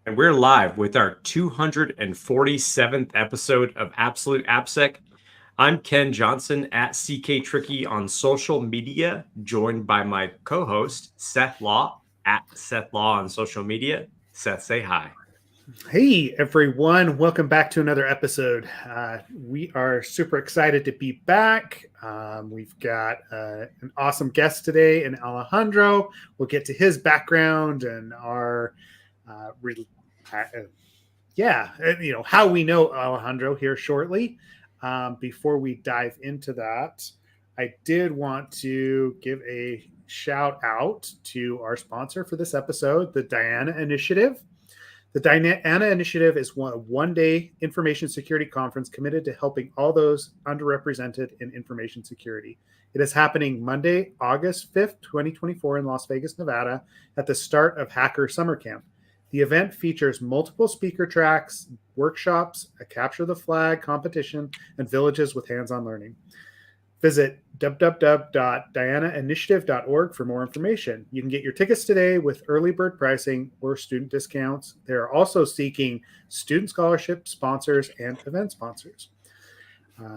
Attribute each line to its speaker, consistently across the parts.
Speaker 1: And we're live with our 247th episode of Absolute AppSec. I'm Ken Johnson at CK Tricky on social media, joined by my co-host, Seth Law at Seth Law on social media. Seth, say hi.
Speaker 2: Hey, everyone. Welcome back to another episode. We are super excited to be back. We've got an awesome guest today in Alejandro. We'll get to his background and our how we know Alejandro here shortly. Before we dive into that, I did want to give a shout out to our sponsor for this episode, the Diana Initiative. The Diana Initiative is a one-day information security conference committed to helping all those underrepresented in information security. It is happening Monday, August 5th, 2024 in Las Vegas, Nevada, at the start of Hacker Summer Camp. The event features multiple speaker tracks, workshops, a capture the flag competition, and villages with hands-on learning. Visit www.dianainitiative.org for more information. You can get your tickets today with early bird pricing or student discounts. They are also seeking student scholarship sponsors and event sponsors.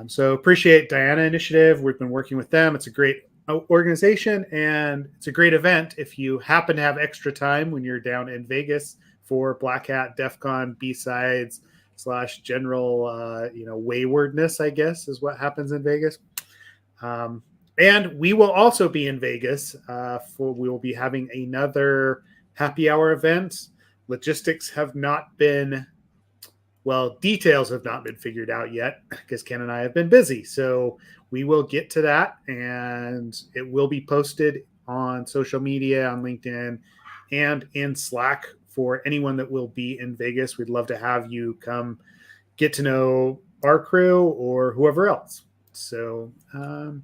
Speaker 2: So appreciate Diana Initiative. We've been working with them. It's a great organization and it's a great event if you happen to have extra time when you're down in Vegas for Black Hat, DEF CON, B-Sides / general waywardness, I guess, is what happens in Vegas. And we will also be in Vegas we will be having another happy hour event. Logistics have not been, details have not been figured out yet because Ken and I have been busy. So we will get to that and it will be posted on social media, on LinkedIn, and in Slack for anyone that will be in Vegas. We'd love to have you come get to know our crew or whoever else. So,
Speaker 1: and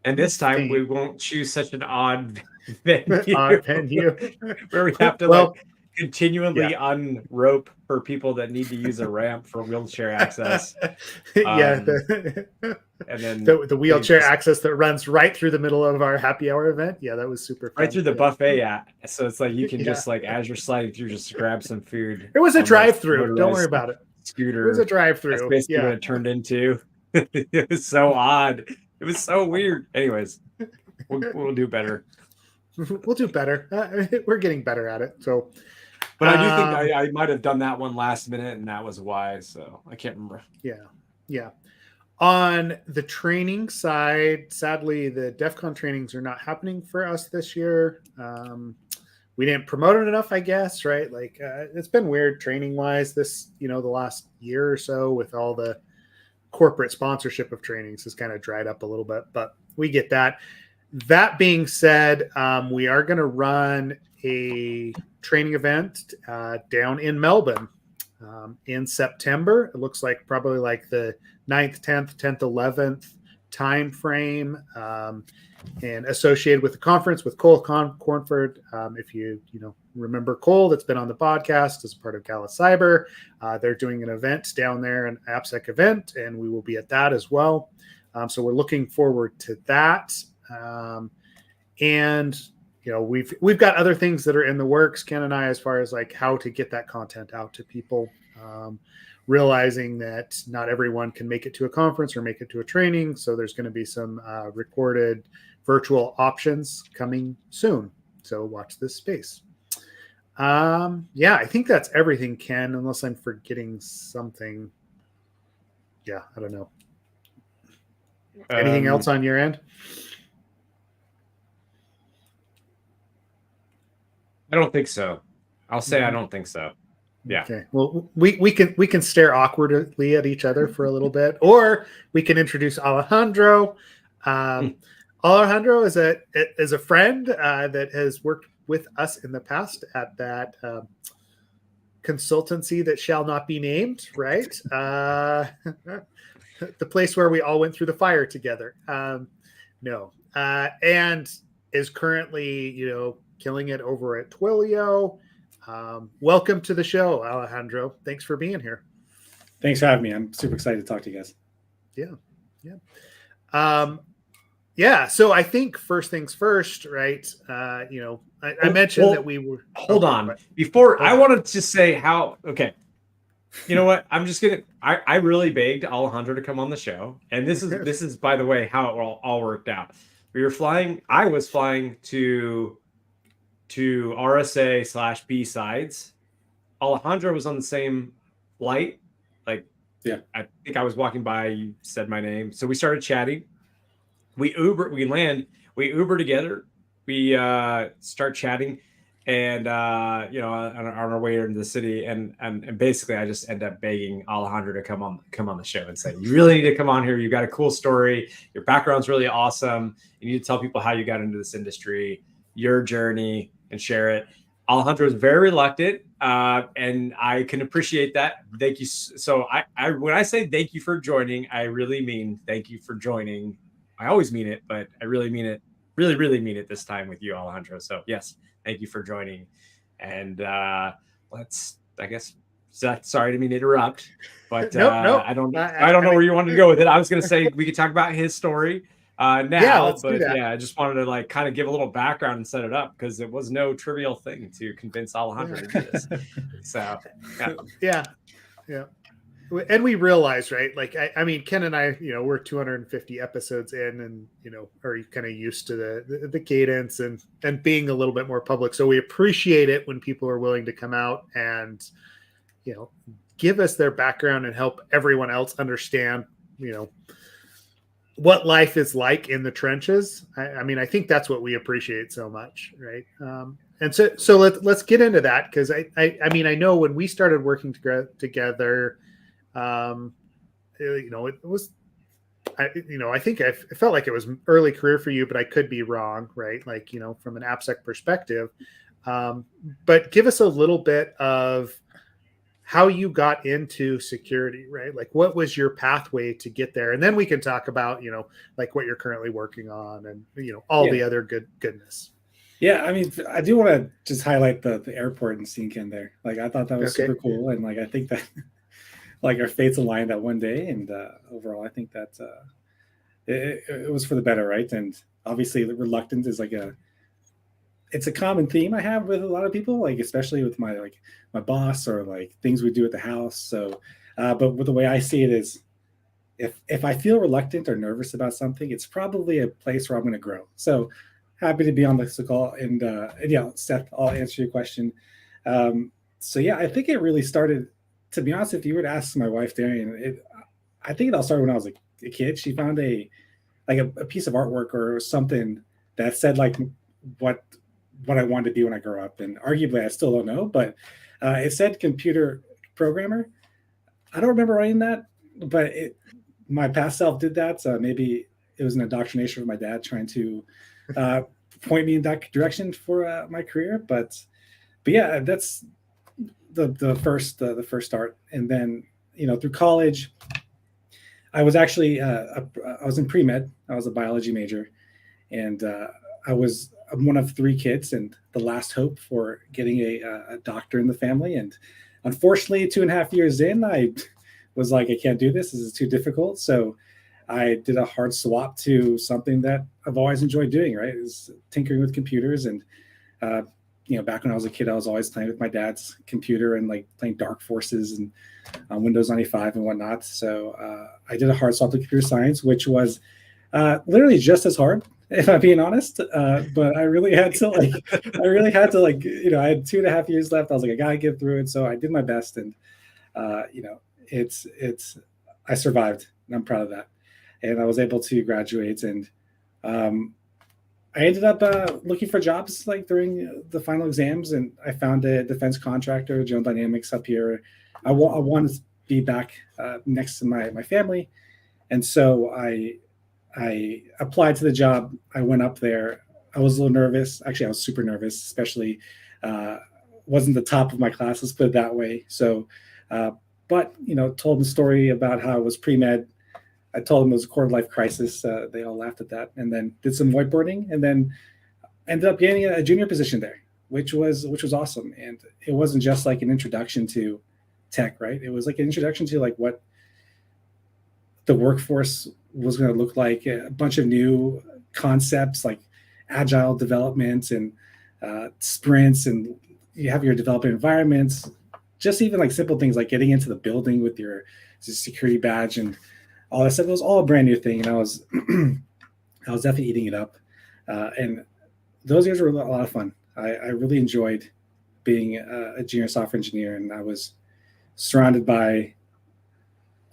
Speaker 1: this time we won't choose such an odd venue, where we have to continually unrope for people that need to use a ramp for wheelchair access.
Speaker 2: And then the wheelchair access that runs right through the middle of our happy hour event. Yeah, that was super fun.
Speaker 1: Right through the buffet. So it's like you can just as you're sliding through, just grab some food.
Speaker 2: It was a drive-through. Don't worry about it.
Speaker 1: Scooter.
Speaker 2: It was a drive-through.
Speaker 1: That's basically what it turned into. It was so odd. It was so weird. Anyways, we'll do better.
Speaker 2: We'll do better. We're getting better at it. So,
Speaker 1: but I do think I might have done that one last minute, and that was why. So I can't remember.
Speaker 2: Yeah. On the training side, sadly, the DEF CON trainings are not happening for us this year. We didn't promote it enough, I guess, right? It's been weird training-wise the last year or so with all the corporate sponsorship of trainings has kind of dried up a little bit, but we get that. That being said, we are going to run a training event down in Melbourne in September. It looks like probably the 9th, 10th, 11th time frame, and associated with the conference with Cole Cornford. If you remember Cole, that's been on the podcast as part of Gala Cyber. They're doing an event down there, an AppSec event, and we will be at that as well. So we're looking forward to that. And we've got other things that are in the works, Ken and I, as far as how to get that content out to people. Realizing that not everyone can make it to a conference or make it to a training. So there's going to be some recorded virtual options coming soon. So watch this space. I think that's everything, Ken, unless I'm forgetting something. Yeah, I don't know. Anything else on your end?
Speaker 1: I don't think so. I'll say I don't think so. Yeah.
Speaker 2: Okay. Well, we can stare awkwardly at each other for a little bit, or we can introduce Alejandro. Alejandro is a friend that has worked with us in the past at that consultancy that shall not be named, right? The place where we all went through the fire together. And is currently, killing it over at Twilio. Welcome to the show, Alejandro. Thanks for being here.
Speaker 3: Thanks for having me. I'm super excited to talk to you guys.
Speaker 2: Yeah. Yeah. So I think first things first, right? I mentioned that we were.
Speaker 1: Hold
Speaker 2: Okay,
Speaker 1: on. Before, I
Speaker 2: on.
Speaker 1: wanted to say how, okay. You know what? I'm just gonna. I really begged Alejandro to come on the show, and this is by the way how it all worked out. We were flying. I was flying to RSA slash B sides. Alejandro was on the same flight. Like,
Speaker 3: Yeah.
Speaker 1: I think I was walking by. You said my name, so we started chatting. We Uber. We land. We Uber together. We start chatting, and on our way into the city, and basically I just end up begging Alejandro to come on the show and say, you really need to come on here. You've got a cool story. Your background's really awesome. You need to tell people how you got into this industry, your journey, and share it. Alejandro was very reluctant, and I can appreciate that. Thank you. So I when I say thank you for joining, I really mean thank you for joining. I always mean it, but I really mean it. Really, really mean it this time with you, Alejandro. So yes, thank you for joining. And let's, I guess, Seth, sorry to mean to interrupt, but
Speaker 2: Nope.
Speaker 1: I don't know where you wanted to go with it. I was going to say we could talk about his story now,
Speaker 2: Yeah, let's do
Speaker 1: but
Speaker 2: that.
Speaker 1: yeah, I just wanted to like kind of give a little background and set it up because it was no trivial thing to convince Alejandro to do this. So
Speaker 2: yeah. And we realize, right? Like, I mean, Ken and I, we're 250 episodes in, and are kind of used to the cadence and being a little bit more public. So we appreciate it when people are willing to come out and give us their background and help everyone else understand, what life is like in the trenches. I mean, I think that's what we appreciate so much, right? And so let's get into that, because I mean, I know when we started working together. It was, I think I felt like it was early career for you, but I could be wrong, right? Like, from an AppSec perspective. But give us a little bit of how you got into security, right? Like, what was your pathway to get there? And then we can talk about, like what you're currently working on and, all the other goodness.
Speaker 3: Yeah, I mean, I do want to just highlight the airport and seeing Ken there. Like, I thought that was super cool. And like, I think that like our fates aligned that one day, and overall, I think that it was for the better, right? And obviously, the reluctance is like it's a common theme I have with a lot of people, like especially with my boss or like things we do at the house. So, but with the way I see it is, if I feel reluctant or nervous about something, it's probably a place where I'm going to grow. So, happy to be on this call, and yeah, Seth, I'll answer your question. So yeah, I think it really started. To be honest, if you were to ask my wife, Darian, I think it all started when I was a kid. She found a piece of artwork or something that said like what I wanted to be when I grow up. And arguably, I still don't know, but it said computer programmer. I don't remember writing that, but my past self did that. So maybe it was an indoctrination from my dad trying to point me in that direction for my career. But yeah, that's the first start. And then through college, I was actually I was in pre-med. I was a biology major, and I'm one of 3 kids and the last hope for getting a doctor in the family. And unfortunately, 2.5 years in, I was like, I can't do this. This is too difficult. So I did a hard swap to something that I've always enjoyed doing, right? Is tinkering with computers. And back when I was a kid, I was always playing with my dad's computer and like playing Dark Forces and Windows 95 and whatnot. So I did a hard swap to computer science, which was literally just as hard, if I'm being honest. But I really had to I had 2.5 years left. I was like, I gotta get through it. So I did my best, and I survived, and I'm proud of that. And I was able to graduate, and I ended up looking for jobs like during the final exams, and I found a defense contractor, General Dynamics, up here. I wanted to be back next to my family, and so I applied to the job. I went up there. I was a little nervous. Actually, I was super nervous, especially wasn't the top of my class, let's put it that way. So, but told them a story about how I was pre-med. I told them it was a quarter-life crisis. They all laughed at that, and then did some whiteboarding, and then ended up getting a junior position there, which was awesome. And it wasn't just like an introduction to tech, right? It was like an introduction to like what the workforce was going to look like, a bunch of new concepts like agile development and sprints, and you have your development environments, just even like simple things like getting into the building with your security badge and all that stuff. It was all a brand new thing, and I was I was definitely eating it up. And those years were a lot of fun. I really enjoyed being a junior software engineer, and I was surrounded by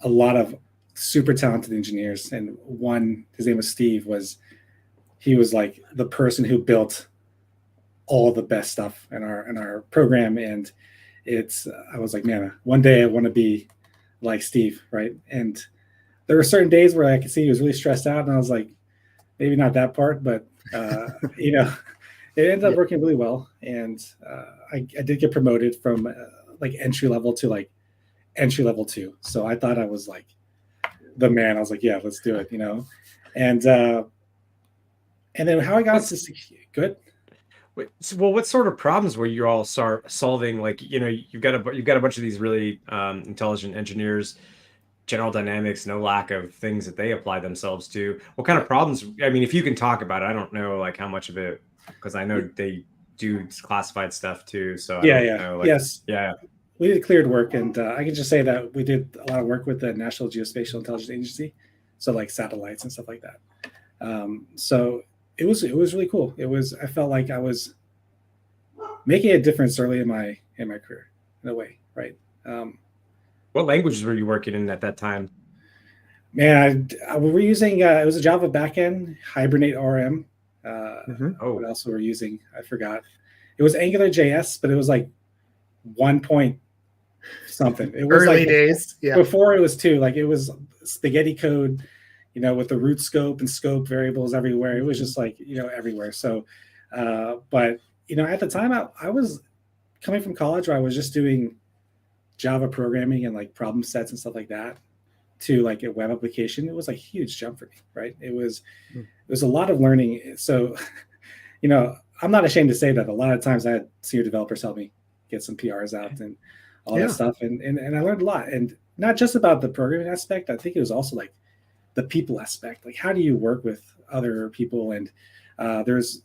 Speaker 3: a lot of super talented engineers. And one, his name was Steve, he was like the person who built all the best stuff in our program. And I was like, man, one day I want to be like Steve, right? And there were certain days where I could see he was really stressed out, and I was like, maybe not that part, but it ended up working really well. And I did get promoted from like entry level to like entry level 2. So I thought I was like the man. I was like, yeah, let's do it, And then how I got to good.
Speaker 1: Well, what sort of problems were you all solving? Like, you've got a bunch of these really intelligent engineers, General Dynamics, no lack of things that they apply themselves to. What kind of problems? I mean, if you can talk about it, I don't know like how much of it, because I know they do classified stuff too. So I don't know,
Speaker 3: yes.
Speaker 1: Yeah.
Speaker 3: We did cleared work, and I can just say that we did a lot of work with the National Geospatial Intelligence Agency, so like satellites and stuff like that. So it was really cool. I felt like I was making a difference early in my career, in a way, right?
Speaker 1: What languages were you working in at that time?
Speaker 3: Man, we were using it was a Java backend, Hibernate RM. What else were we using? I forgot. It was Angular JS, but it was like 1 point something. It was
Speaker 2: early
Speaker 3: like
Speaker 2: days.
Speaker 3: Before it was 2. Like it was spaghetti code, with the root scope and scope variables everywhere. It was just like, everywhere. So, but, at the time I was coming from college where I was just doing Java programming and like problem sets and stuff like that to like a web application. It was like a huge jump for me, right? It was a lot of learning. So, I'm not ashamed to say that a lot of times I had senior developers help me get some PRs out and all that stuff. And I learned a lot, and not just about the programming aspect. I think it was also like the people aspect. Like, how do you work with other people? And there's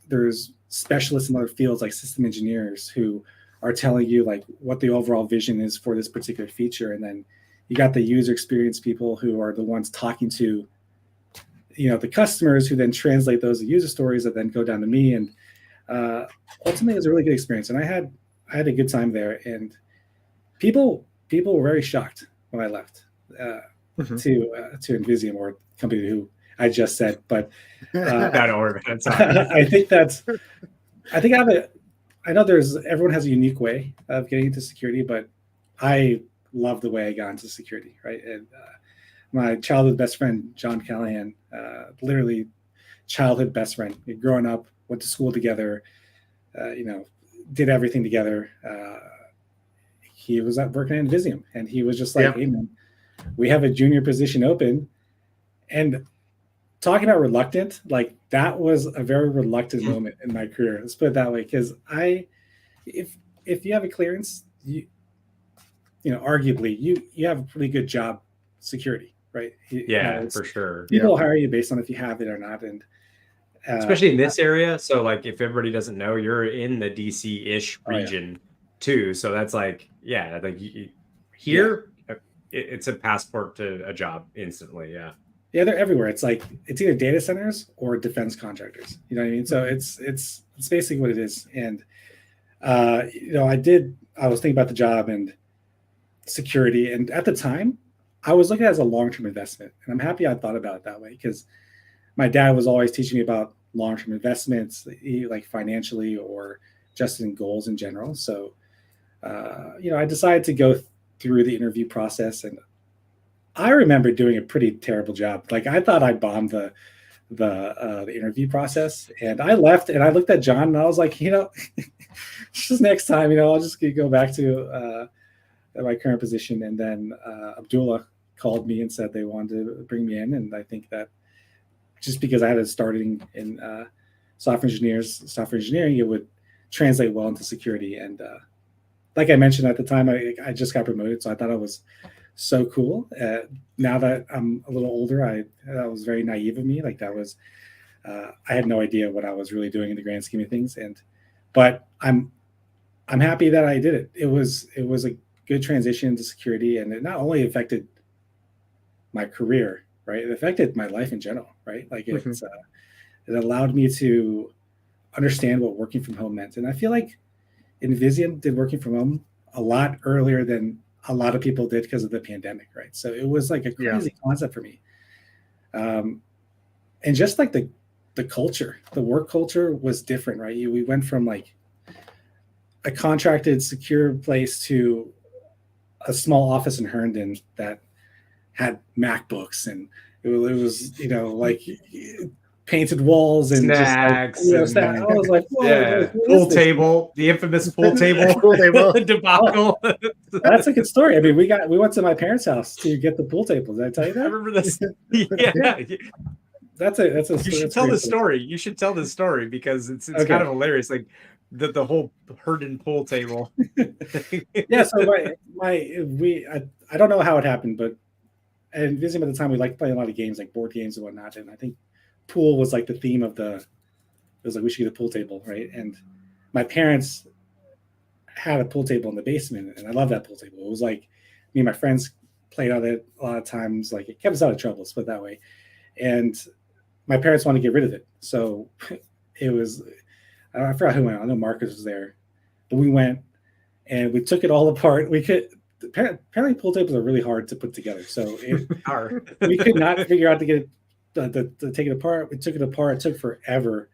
Speaker 3: specialists in other fields like system engineers who are telling you like what the overall vision is for this particular feature. And then you got the user experience people who are the ones talking to, the customers, who then translate those user stories that then go down to me. And ultimately it was a really good experience. And I had a good time there. And people were very shocked when I left to nVisium, or company who I just said, but I know everyone has a unique way of getting into security, but I love the way I got into security, right? And my childhood best friend, John Callahan, literally childhood best friend. Growing up, went to school together, did everything together. He was working at nVisium, and he was just like, hey man, we have a junior position open. And talking about reluctant, like that was a very reluctant moment in my career. Let's put it that way. Because if you have a clearance, arguably you have a pretty good job security, right?
Speaker 1: For sure.
Speaker 3: People hire you based on if you have it or not. And
Speaker 1: especially in this area. So like if everybody doesn't know, you're in the DC-ish region too. So that's like, here it's a passport to a job instantly.
Speaker 3: Yeah, they're everywhere. It's like it's either data centers or defense contractors. You know what I mean? So it's basically what it is. And I was thinking about the job and security, and at the time, I was looking at it as a long-term investment. And I'm happy I thought about it that way, because my dad was always teaching me about long-term investments, like financially or just in goals in general. So I decided to go through the interview process, and I remember doing a pretty terrible job. Like I thought I bombed the interview process, and I left and I looked at John and I was like, just next time, I'll just go back to my current position. And then Abdullah called me and said they wanted to bring me in. And I think that just because I had started in software engineering, it would translate well into security. And like I mentioned at the time, I just got promoted, so I thought I was so cool. Now that I'm a little older, that was very naive of me. Like that was, I had no idea what I was really doing in the grand scheme of things. But I'm happy that I did it. It was a good transition to security, and it not only affected my career, right? It affected my life in general, right? Like it allowed me to understand what working from home meant. And I feel like nVisium did working from home a lot earlier than a lot of people did because of the pandemic, right? So it was like a crazy concept for me. And just like the culture, the work culture was different, right? We went from like a contracted, secure place to a small office in Herndon that had MacBooks, and it was like painted walls and
Speaker 1: snacks.
Speaker 3: Just like, I was like, whoa,
Speaker 1: pool table, the infamous pool table,
Speaker 2: pool table
Speaker 1: debacle.
Speaker 3: Oh, that's a good story. I mean, we went to my parents' house to get the pool table. Did I tell you that?
Speaker 1: I remember this. Yeah.
Speaker 3: That's
Speaker 1: you should tell the story. You should tell this story because it's okay. Kind of hilarious. Like the whole Herndon pool table.
Speaker 3: Yeah. So I don't know how it happened, but and nVisium at the time we liked playing a lot of games like board games and whatnot, and I think pool was like the theme of it was like we should get a pool table, right? And my parents had a pool table in the basement, and I love that pool table. It was like me and my friends played on it a lot of times. Like it kept us out of trouble, let's put it that way. And my parents wanted to get rid of it, so it was I forgot who went. I know Marcus was there, but we went and we took it all apart. Apparently pool tables are really hard to put together, so we could not figure out to get to take it apart. We took it apart. It took forever,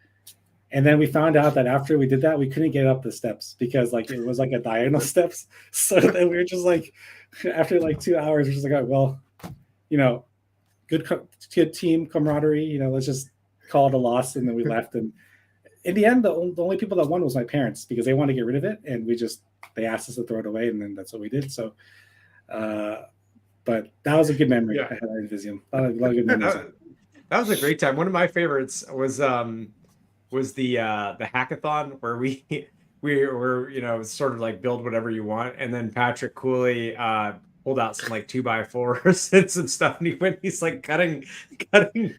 Speaker 3: and then we found out that after we did that, we couldn't get up the steps because like it was like a diagonal steps. So then we were just like, after like 2 hours, we're just like, oh, well, good team camaraderie. Let's just call it a loss, and then we left. And in the end, the only people that won was my parents because they wanted to get rid of it, and they asked us to throw it away, and then that's what we did. So, but that was a good memory. Yeah. I had nVisium. A lot of good memories.
Speaker 1: That was a great time. One of my favorites was the hackathon where we were sort of like build whatever you want, and then Patrick Cooley pulled out some like 2x4s and some stuff, and he's like cutting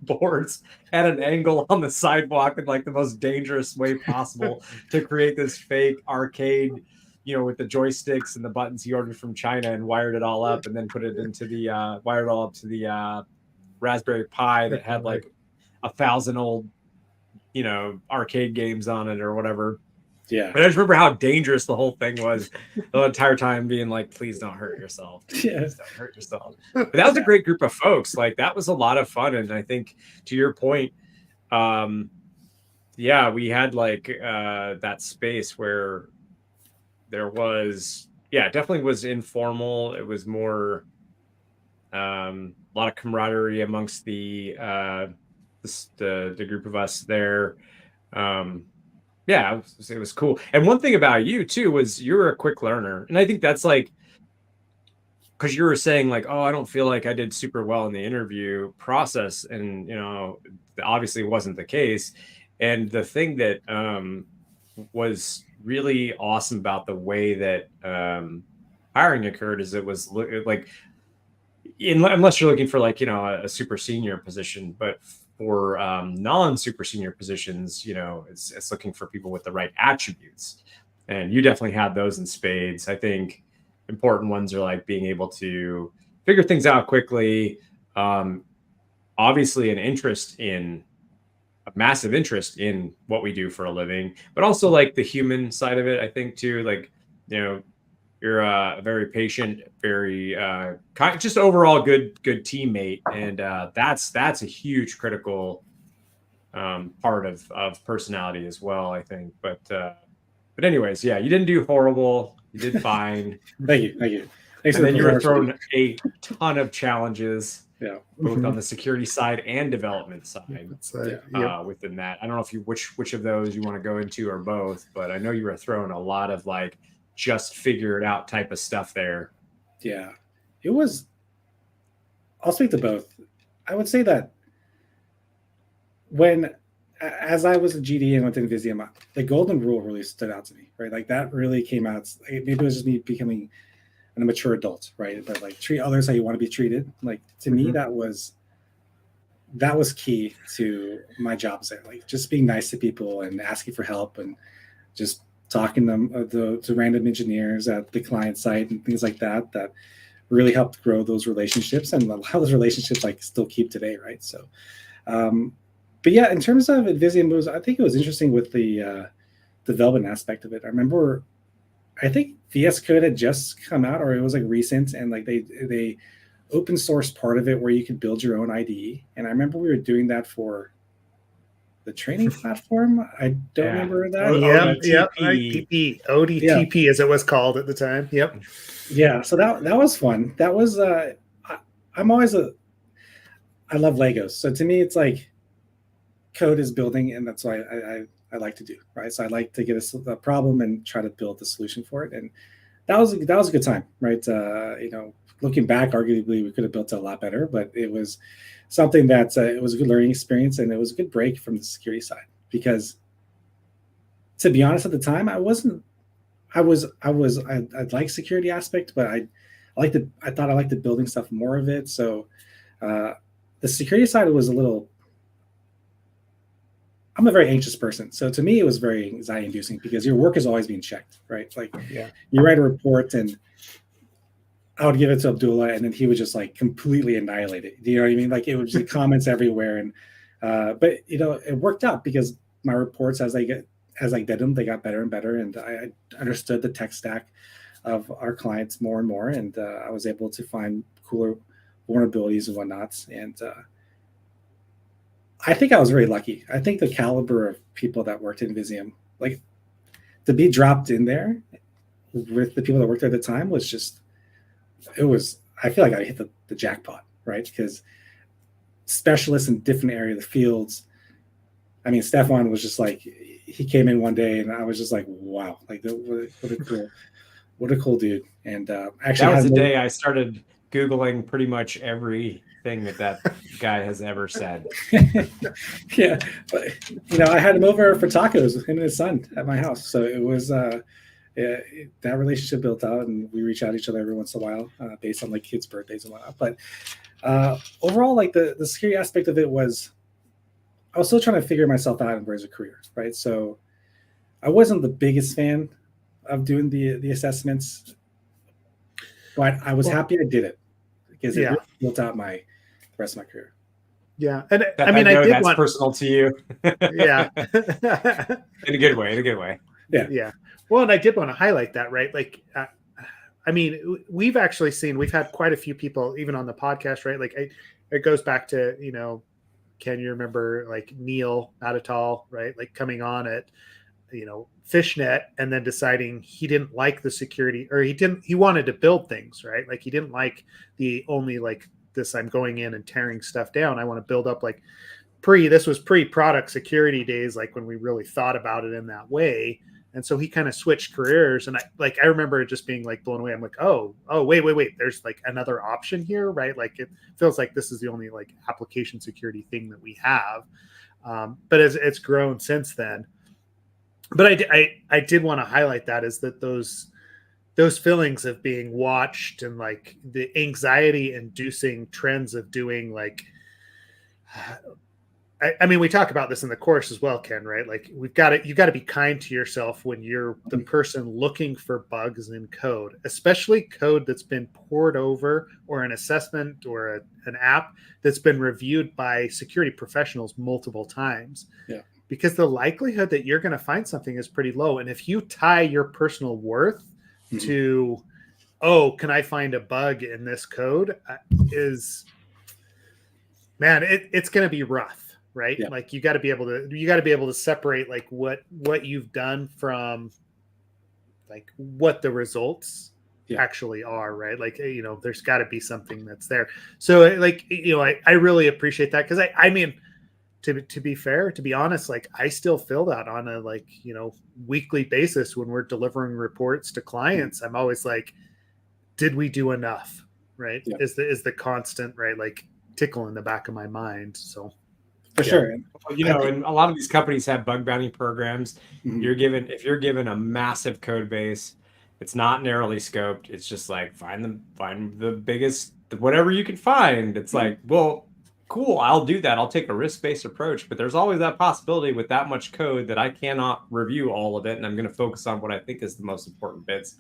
Speaker 1: boards at an angle on the sidewalk in like the most dangerous way possible to create this fake arcade, with the joysticks and the buttons he ordered from China, and wired it all up, and then put it into wired it all up to the Raspberry Pi that had like 1,000 old arcade games on it or whatever.
Speaker 3: Yeah.
Speaker 1: But I just remember how dangerous the whole thing was the entire time, being like, please don't hurt yourself. Please don't hurt yourself. But that was a great group of folks. Like that was a lot of fun. And I think to your point, we had like that space where there was, definitely was informal. It was more a lot of camaraderie amongst the group of us there. It was cool. And one thing about you too was you're a quick learner, and I think that's like because you were saying like, oh, I don't feel like I did super well in the interview process, and obviously wasn't the case. And the thing that was really awesome about the way that hiring occurred is it was like, unless you're looking for like a super senior position, but for non-super senior positions, it's looking for people with the right attributes, and you definitely had those in spades. I think important ones are like being able to figure things out quickly, obviously a massive interest in what we do for a living, but also like the human side of it. I think too, like you're a very patient, very just overall good teammate, and that's a huge critical part of personality as well, I think. But anyways, you didn't do horrible. You did fine.
Speaker 3: Thank you.
Speaker 1: And then you were thrown a ton of challenges, both on the security side and development side. Within that, I don't know if which of those you want to go into or both, but I know you were thrown a lot of like just figure it out type of stuff there.
Speaker 3: Yeah, it was. I'll speak to both. I would say that as I was a GD and went to nVisium, the golden rule really stood out to me, right? Like that really came out. Maybe it was just me becoming and a mature adult, right? But like treat others how you want to be treated. Like to me, that was key to my jobs there. Like just being nice to people and asking for help and just talking to random engineers at the client site and things like that, that really helped grow those relationships, and a lot of those relationships I still keep today, right? So, but yeah, in terms of nVisium, I think it was interesting with the development aspect of it. I remember, I think VS Code had just come out, or it was like recent, and like they open source part of it where you could build your own IDE. And I remember we were doing that for the training platform. I don't remember that.
Speaker 2: ODTP as it was called at the time. Yep.
Speaker 3: Yeah. So that was fun. That was I love Legos. So to me, it's like code is building, and that's why I like to do, right? So I like to get a problem and try to build a solution for it. And that was a good time, right? Looking back, arguably we could have built it a lot better, but it was something that it was a good learning experience, and it was a good break from the security side. Because to be honest, at the time, I like security aspect, but I thought I liked the building stuff more of it. So the security side was a little. I'm a very anxious person, so to me it was very anxiety inducing because your work is always being checked, right? Like you write a report and I would give it to Abdullah, and then he would just like completely annihilate it. Do you know what I mean? Like it would just comments everywhere, and but it worked out because my reports as I did them, they got better and better, and I understood the tech stack of our clients more and more, and I was able to find cooler vulnerabilities and whatnots. And I think I was very lucky. I think the caliber of people that worked in nVisium, like to be dropped in there with the people that worked there at the time was just, I feel like I hit the jackpot, right? Because specialists in different area of the fields. I mean, Stefan was just like, he came in one day and I was just like, wow, like what a cool dude. And actually
Speaker 1: that was the day I started Googling pretty much everything that guy has ever said.
Speaker 3: Yeah, but I had him over for tacos with him and his son at my house, so it was that relationship built out, and we reach out to each other every once in a while based on like kids' birthdays and whatnot. But overall, like the security aspect of it was, I was still trying to figure myself out and as a career, right? So I wasn't the biggest fan of doing the assessments, but I was happy I did it because it really built out the rest of my career.
Speaker 2: Yeah, and
Speaker 1: I know that's personal to you.
Speaker 2: Yeah,
Speaker 1: in a good way.
Speaker 2: Yeah. Well, and I did want to highlight that, right? Like, I mean, we've had quite a few people even on the podcast, right? Like, it goes back to Ken, you remember like Neil Matatal, right? Like coming on at Fishnet and then deciding he didn't like the security, or he wanted to build things, right? Like he didn't like the only like this, I'm going in and tearing stuff down. I want to build up like this was pre-product security days, like when we really thought about it in that way. And so he kind of switched careers. And I remember just being like blown away. I'm like, oh, wait. There's like another option here, right? Like it feels like this is the only like application security thing that we have. But as it's grown since then. But I did want to highlight that is that those feelings of being watched and like the anxiety inducing trends of doing like, I mean, we talk about this in the course as well, Ken, right? Like you got to be kind to yourself when you're the person looking for bugs in code, especially code that's been poured over, or an assessment or an app that's been reviewed by security professionals multiple times.
Speaker 3: Yeah. Because
Speaker 2: the likelihood that you're going to find something is pretty low. And if you tie your personal worth to, can I find a bug in this code? It's going to be rough. Right. Yeah. Like you got to be able to separate like what you've done from like what the results actually are. Right. Like, there's got to be something that's there. So like, I really appreciate that. Cause I mean, to be fair, to be honest, like I still feel that on a like, weekly basis when we're delivering reports to clients. I'm always like, did we do enough? Right. Yeah. Is the constant, right? Like tickle in the back of my mind. So.
Speaker 3: For sure.
Speaker 1: And a lot of these companies have bug bounty programs. Mm-hmm. If you're given a massive code base It's not narrowly scoped. It's just like find the biggest whatever you can find. It's like, well, cool, I'll do that. I'll take a risk-based approach, but there's always that possibility with that much code that I cannot review all of it, and I'm going to focus on what I think is the most important bits.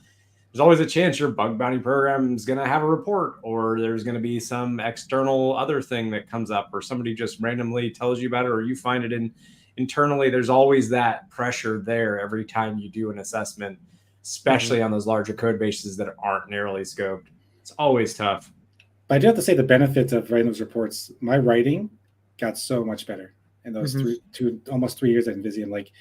Speaker 1: There's always a chance your bug bounty program is going to have a report, or there's going to be some external other thing that comes up, or somebody just randomly tells you about it, or you find it internally. There's always that pressure there every time you do an assessment, especially on those larger code bases that aren't narrowly scoped. It's always tough.
Speaker 3: But I do have to say the benefits of writing those reports, my writing got so much better in those almost 3 years at nVisium. Like,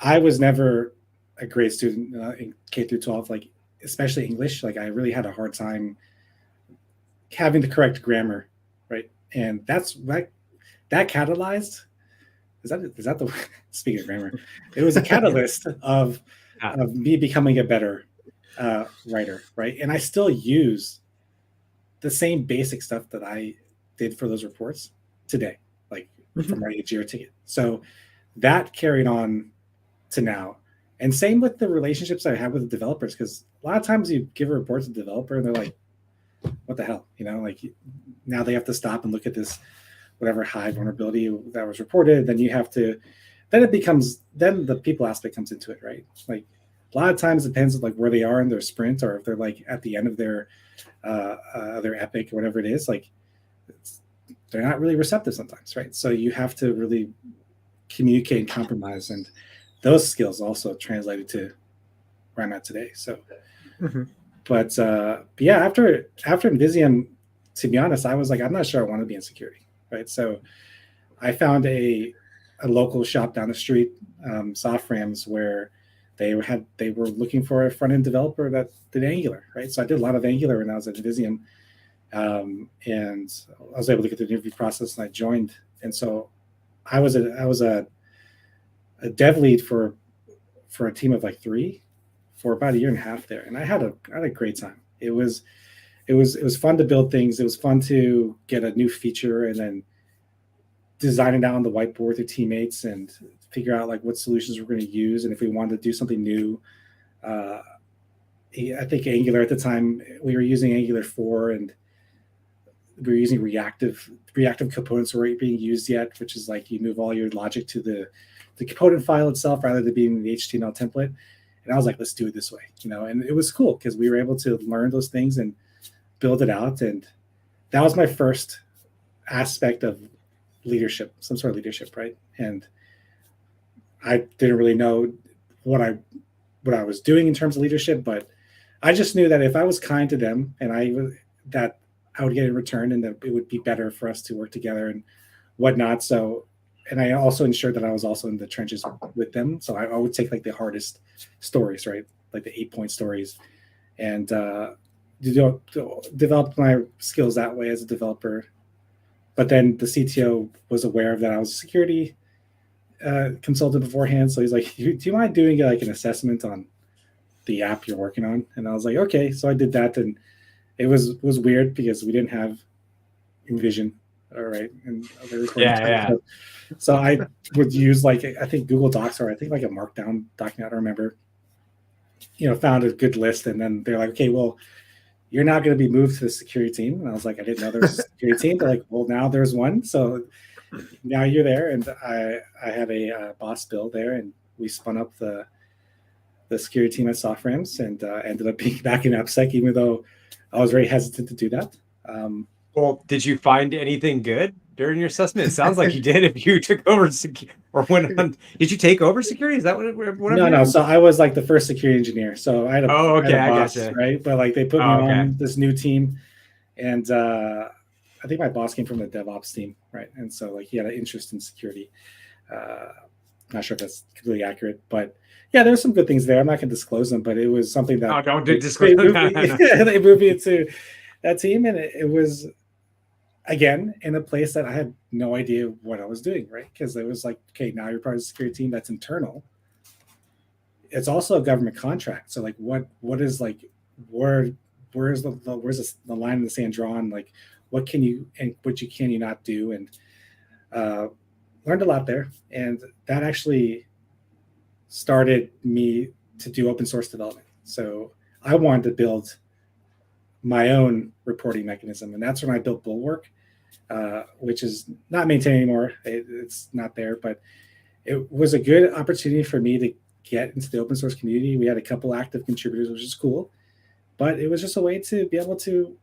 Speaker 3: I was never a great student in K through 12, like especially English. Like, I really had a hard time having the correct grammar, right? And that's like that catalyzed. Is that the speaking of grammar? It was a catalyst of me becoming a better writer, right? And I still use the same basic stuff that I did for those reports today, like from writing a JIRA ticket. So that carried on to now. And same with the relationships I have with the developers, because a lot of times you give a report to the developer and they're like, what the hell? You know, like now they have to stop and look at this, whatever high vulnerability that was reported. Then you have to, then the people aspect comes into it, right? Like a lot of times it depends on like where they are in their sprint, or if they're like at the end of their epic or whatever it is, like they're not really receptive sometimes, right? So you have to really communicate and compromise, and those skills also translated to where I'm at today. So, but yeah, after nVisium, to be honest, I was like, I'm not sure I want to be in security, right? So I found a local shop down the street, Softrams, where they were looking for a front-end developer that did Angular, right? So I did a lot of Angular when I was at nVisium, and I was able to get the interview process, and I joined. And so I was a dev lead for a team of like 3 for about a year and a half there, and I had a great time. It was fun to build things. It was fun to get a new feature and then design it out on the whiteboard with your teammates and figure out like what solutions we're going to use, and if we wanted to do something new. I think Angular at the time, we were using Angular 4, and we were using reactive components weren't being used yet, which is like you move all your logic to the component file itself rather than being the HTML template. And I was like, let's do it this way, you know. And it was cool because we were able to learn those things and build it out. And that was my first aspect of leadership, some sort of leadership, right? And I didn't really know what I was doing in terms of leadership, but I just knew that if I was kind to them and I would get in return, and that it would be better for us to work together and whatnot. So, and I also ensured that I was also in the trenches with them. So I would take like the hardest stories, right? Like the 8-point stories, and develop my skills that way as a developer. But then the CTO was aware of that I was a security consultant beforehand. So he's like, do you mind doing like an assessment on the app you're working on? And I was like, okay. So I did that, and it was weird because we didn't have nVisium, all right, and So I would use like, I think Google Docs, or I think like a Markdown document, I don't remember, found a good list. And then they're like, okay, well, you're not going to be moved to the security team. And I was like, I didn't know there was a security team. They're like, well, now there's one. So now you're there. And I had a boss Bill there, and we spun up the security team at Softrams, and ended up being back in AppSec, even though I was very hesitant to do that.
Speaker 1: Well, did you find anything good during your assessment? It sounds like you did. If you took over or went on, did you take over security? Is that what?
Speaker 3: No. So I was like the first security engineer. So I had a boss,
Speaker 1: gotcha.
Speaker 3: Right? But like they put me on this new team, and I think my boss came from the DevOps team, right? And so like he had an interest in security. Not sure if that's completely accurate, but yeah, there's some good things there. I'm not going to disclose them, but it was something that
Speaker 1: don't disclose them.
Speaker 3: They moved me into that team, and it was, again, in a place that I had no idea what I was doing, right? Because it was like, okay, now you're part of the security team that's internal. It's also a government contract. So like, what is like, where's the line in the sand drawn? Like, what can you and what you can you not do? And learned a lot there. And that actually started me to do open source development. So I wanted to build my own reporting mechanism, and that's when I built Bulwark, which is not maintained anymore. It's not there, but it was a good opportunity for me to get into the open source community. We had a couple active contributors, which is cool, but it was just a way to be able to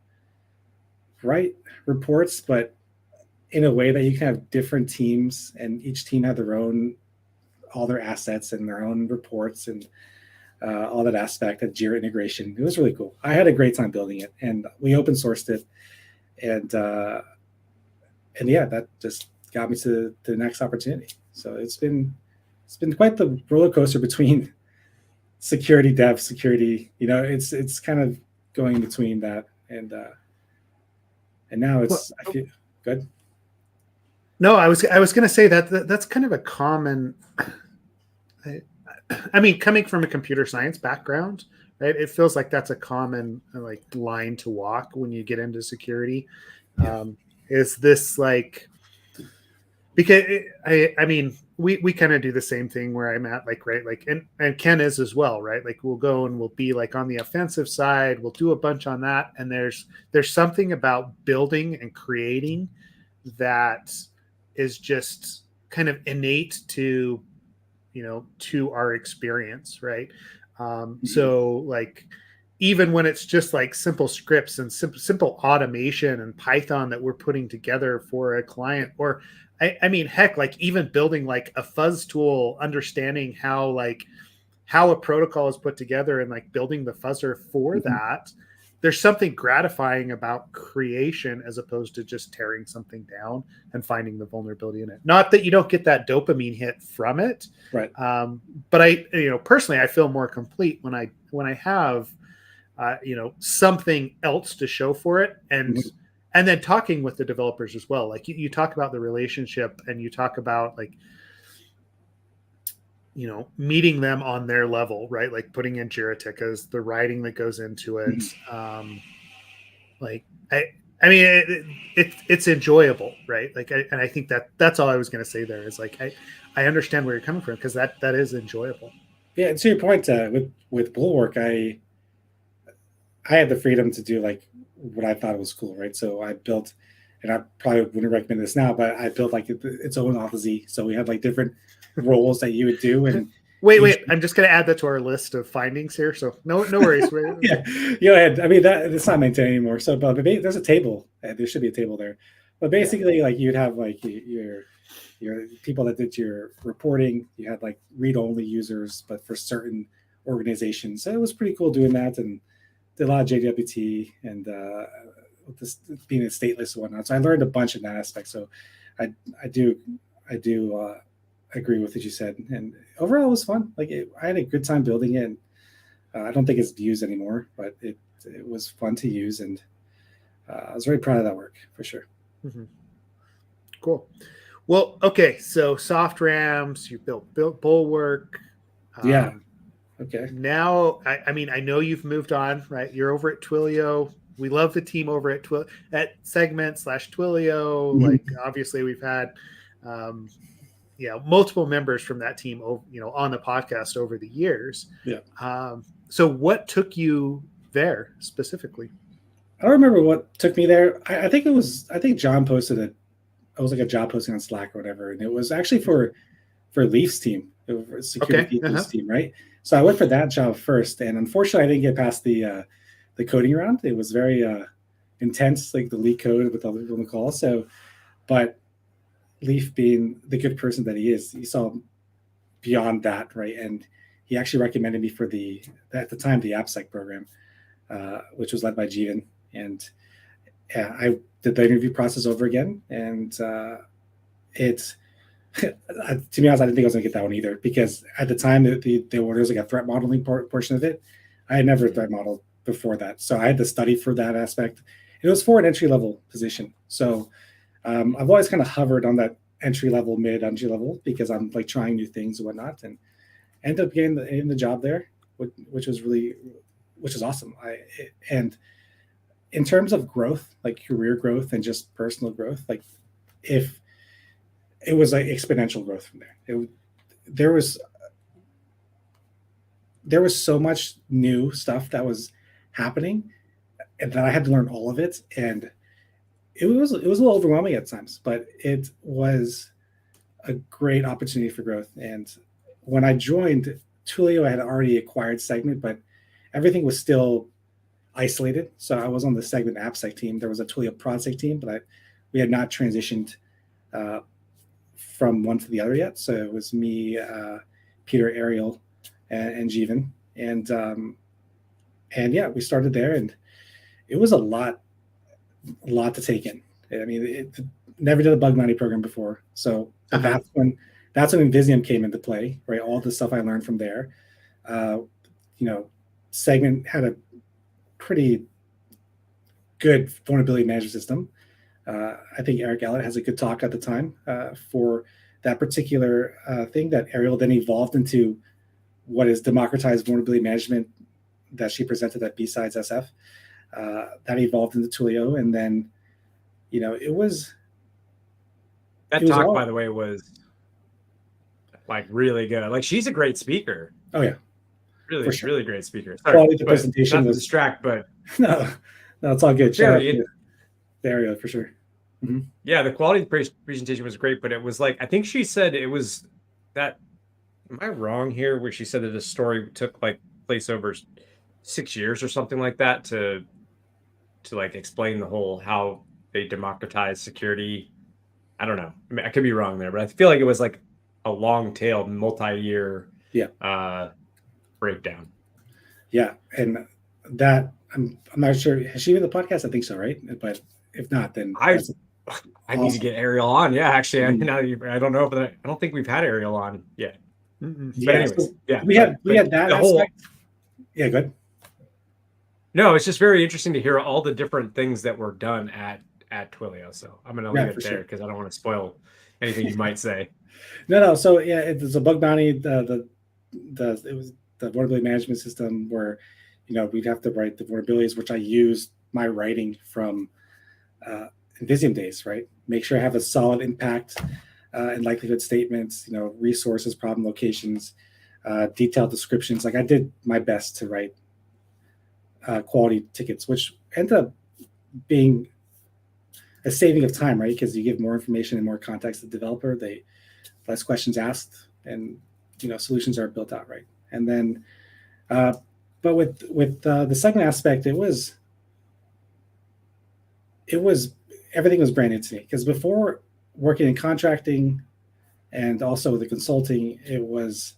Speaker 3: write reports, but in a way that you can have different teams, and each team had all their assets and their own reports and all that aspect of Jira integration. It was really cool. I had a great time building it, and we open sourced it, and yeah, that just got me to the next opportunity. So it's been quite the roller coaster between security, dev, security. It's kind of going in between that, and now it's I feel good.
Speaker 2: No, I was going to say that's kind of a common. I mean, coming from a computer science background, right? It feels like that's a common like line to walk when you get into security.
Speaker 3: Yeah.
Speaker 2: Is this like, because I mean, we kind of do the same thing where I'm at, like, right, like, and Ken is as well, right? Like, we'll go and we'll be like on the offensive side, we'll do a bunch on that, and there's something about building and creating that is just kind of innate to our experience, right? So like, even when it's just like simple scripts and simple automation and Python that we're putting together for a client, or I mean, heck, like even building like a fuzz tool, understanding how a protocol is put together and like building the fuzzer for that. There's something gratifying about creation as opposed to just tearing something down and finding the vulnerability in it. Not that you don't get that dopamine hit from it,
Speaker 3: right?
Speaker 2: But I, personally, I feel more complete when I have, something else to show for it, and then talking with the developers as well. Like you talk about the relationship, and you talk about like, meeting them on their level, right? Like putting in Jira tickets, the writing that goes into it. Like, I mean, it's enjoyable, right? Like, and I think that's all I was going to say there is like, I understand where you're coming from, because that is enjoyable.
Speaker 3: Yeah. And to your point, with Bulwark, I had the freedom to do like what I thought was cool, right? So I built, and I probably wouldn't recommend this now, but I built like its own Auth. So we had like different roles that you would do. And
Speaker 2: wait, I'm just going to add that to our list of findings here. So no worries.
Speaker 3: Yeah, go ahead. I mean, it's not maintained anymore. So, but there's a table. There should be a table there. But basically, like you'd have like your people that did your reporting. You had like read-only users, but for certain organizations. So it was pretty cool doing that, and did a lot of JWT and this being a stateless and whatnot. So I learned a bunch in that aspect. So I do agree with what you said, and overall it was fun. Like I had a good time building it. And, I don't think it's used anymore, but it was fun to use, and I was very proud of that work for sure.
Speaker 2: Cool. Well, okay, so Softrams, you built Bulwark.
Speaker 3: Yeah. Okay.
Speaker 2: Now, I mean, I know you've moved on, right? You're over at Twilio. We love the team over at Segment/Twilio. Like, obviously, we've had, multiple members from that team, on the podcast over the years.
Speaker 3: Yeah.
Speaker 2: So what took you there specifically?
Speaker 3: I don't remember what took me there. I think John posted it. It was like a job posting on Slack or whatever, and it was actually for Leaf's team, security people's team, right? So I went for that job first, and unfortunately, I didn't get past the coding round. It was very intense, like the leak code with all the people on the call. So, but Leaf, being the good person that he is, he saw beyond that, right? And he actually recommended me for at the time the AppSec program, which was led by Jeevan, and I did the interview process over again, and it's to be honest, I didn't think I was going to get that one either, because at the time there was like a threat modeling portion of it. I had never threat modeled before that, so I had to study for that aspect. It was for an entry level position, so I've always kind of hovered on that entry level, mid-entry level, because I'm like trying new things and whatnot, and ended up getting the job there, which was awesome. And in terms of growth, like career growth and just personal growth, like if it was like exponential growth from there. There was there was so much new stuff that was happening, and that I had to learn all of it, and it was a little overwhelming at times, but it was a great opportunity for growth. And when I joined Twilio, I had already acquired Segment, but everything was still isolated. So I was on the Segment AppSec team. There was a Twilio ProdSec team, but we had not transitioned from one to the other yet. So it was me, Peter, Ariel, and Jeevan, and yeah, we started there, and it was a lot to take in. I mean, never did a bug bounty program before, so that's when nVisium came into play, right? All the stuff I learned from there. Segment had a pretty good vulnerability management system. I think Eric Allett has a good talk at the time for that particular thing that Ariel then evolved into what is democratized vulnerability management that she presented at B-Sides SF. That evolved into Twilio, and then, it was...
Speaker 1: That talk, by the way, was like really good. Like, she's a great speaker.
Speaker 3: Oh, yeah.
Speaker 1: Really,
Speaker 3: for sure.
Speaker 1: Really great speaker. Sorry,
Speaker 3: the presentation was...
Speaker 1: distract, but...
Speaker 3: No, it's all good. The area for sure. Mm-hmm.
Speaker 1: Yeah, the quality of the presentation was great, but it was like, I think she said it was that... Am I wrong here? Where she said that the story took like place over 6 years or something like that to like explain the whole how they democratize security. I don't know. I mean, I could be wrong there, but I feel like it was like a long tail, multi-year breakdown.
Speaker 3: Yeah, and that I'm not sure. Has she been the podcast? I think so, right? But if not, then
Speaker 1: I need to get Ariel on. Yeah, actually, I don't know, but I don't think we've had Ariel on yet. But anyways,
Speaker 3: we had that aspect. Yeah, good.
Speaker 1: No, it's just very interesting to hear all the different things that were done at Twilio. So I'm going to leave it there because I don't want to spoil anything you might say.
Speaker 3: No. So yeah, it's a bug bounty. It was the vulnerability management system where we'd have to write the vulnerabilities, which I used my writing from nVisium days, right? Make sure I have a solid impact and likelihood statements, resources, problem locations, detailed descriptions. Like, I did my best to write quality tickets, which ended up being a saving of time, right? Because you give more information and more context to the developer, they less questions asked, and solutions are built out, right? And then, but with the second aspect, it was everything was brand new to me, because before working in contracting and also the consulting, it was,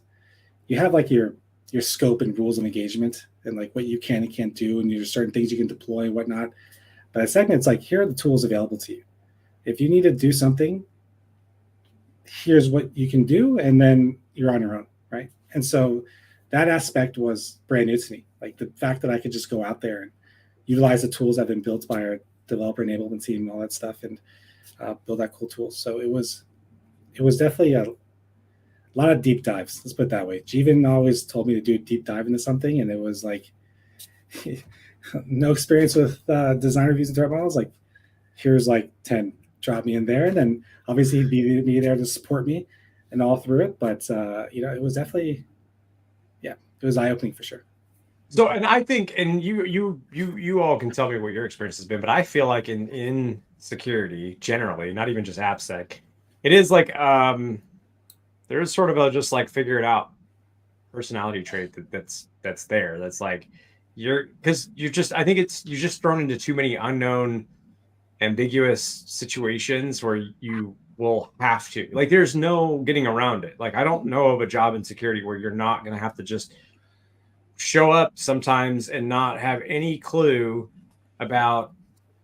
Speaker 3: you have like your scope and rules of engagement and like what you can and can't do, and there's certain things you can deploy and whatnot. But at Segment, it's like, here are the tools available to you. If you need to do something, here's what you can do, and then you're on your own, right? And so that aspect was brand new to me. Like, the fact that I could just go out there and utilize the tools that have been built by our developer enablement team and all that stuff, and build that cool tools. So it was definitely a lot of deep dives. Let's put it that way. Jeevan always told me to do a deep dive into something, and it was like, no experience with design reviews and threat models. Like, here's like 10, drop me in there, and then obviously he'd be there to support me and all through it. But it was definitely, it was eye-opening for sure.
Speaker 1: So, and I think, and you all can tell me what your experience has been, but I feel like in security generally, not even just AppSec, it is like there's sort of a just like figure it out personality trait that's there. That's like you're just thrown into too many unknown, ambiguous situations where you will have to, like, there's no getting around it. Like, I don't know of a job in security where you're not going to have to just show up sometimes and not have any clue about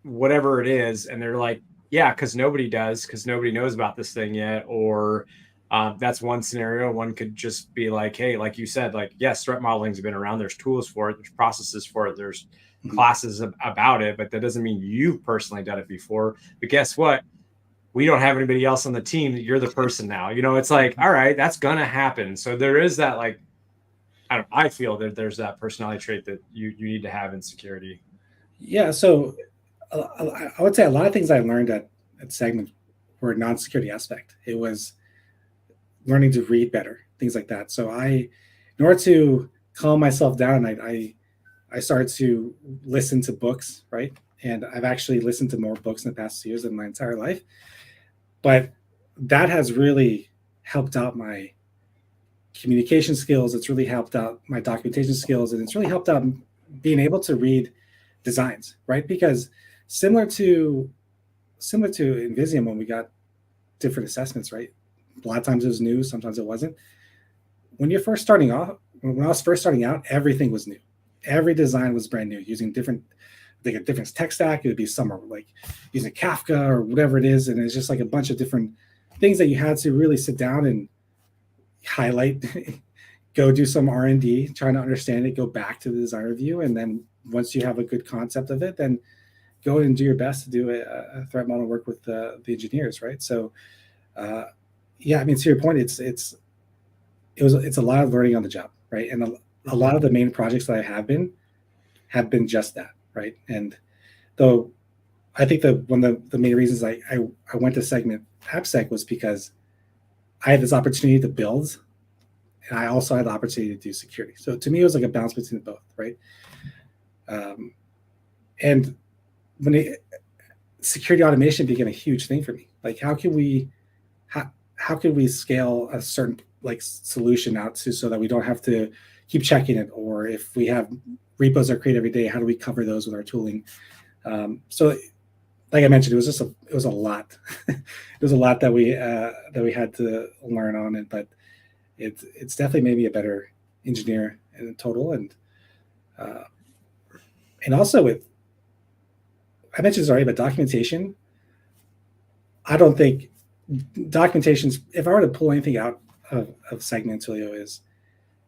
Speaker 1: whatever it is. And they're like, yeah, because nobody knows about this thing yet. Or that's one scenario. One could just be like, hey, like you said, like, yes, threat modeling has been around. There's tools for it. There's processes for it. There's classes about it. But that doesn't mean you've personally done it before. But guess what? We don't have anybody else on the team. You're the person now. It's like, all right, that's going to happen. So there is that, like, I feel that there's that personality trait that you need to have in security.
Speaker 3: Yeah. So I would say a lot of things I learned at Segment were non-security aspect. It was learning to read better, things like that. So in order to calm myself down, I started to listen to books, right? And I've actually listened to more books in the past 2 years than my entire life. But that has really helped out my communication skills. It's really helped out my documentation skills, and it's really helped out being able to read designs, right? Because similar to nVisium, when we got different assessments, right? A lot of times it was new, sometimes it wasn't. When I was first starting out, everything was new. Every design was brand new, using different tech stack. It would be some like using Kafka or whatever it is, and it's just like a bunch of different things that you had to really sit down and highlight, go do some R&D, trying to understand it, go back to the design review, and then once you have a good concept of it, then go and do your best to do a threat model work with the engineers, right? So, yeah, I mean, to your point, it's a lot of learning on the job, right? And a lot of the main projects that I have been just that, right? And though I think that one of the main reasons I went to segment AppSec was because I had this opportunity to build, and I also had the opportunity to do security. So to me, it was like a balance between both, right? And when security automation became a huge thing for me, like how can we scale a certain like solution out to so that we don't have to keep checking it, or if we have repos that are created every day, how do we cover those with our tooling? So, like I mentioned, it was a lot. It was a lot that we had to learn on it, but it's definitely made me a better engineer in total, and also I mentioned this already, but documentation. I don't think documentation's, if I were to pull anything out of Segment Twilio, is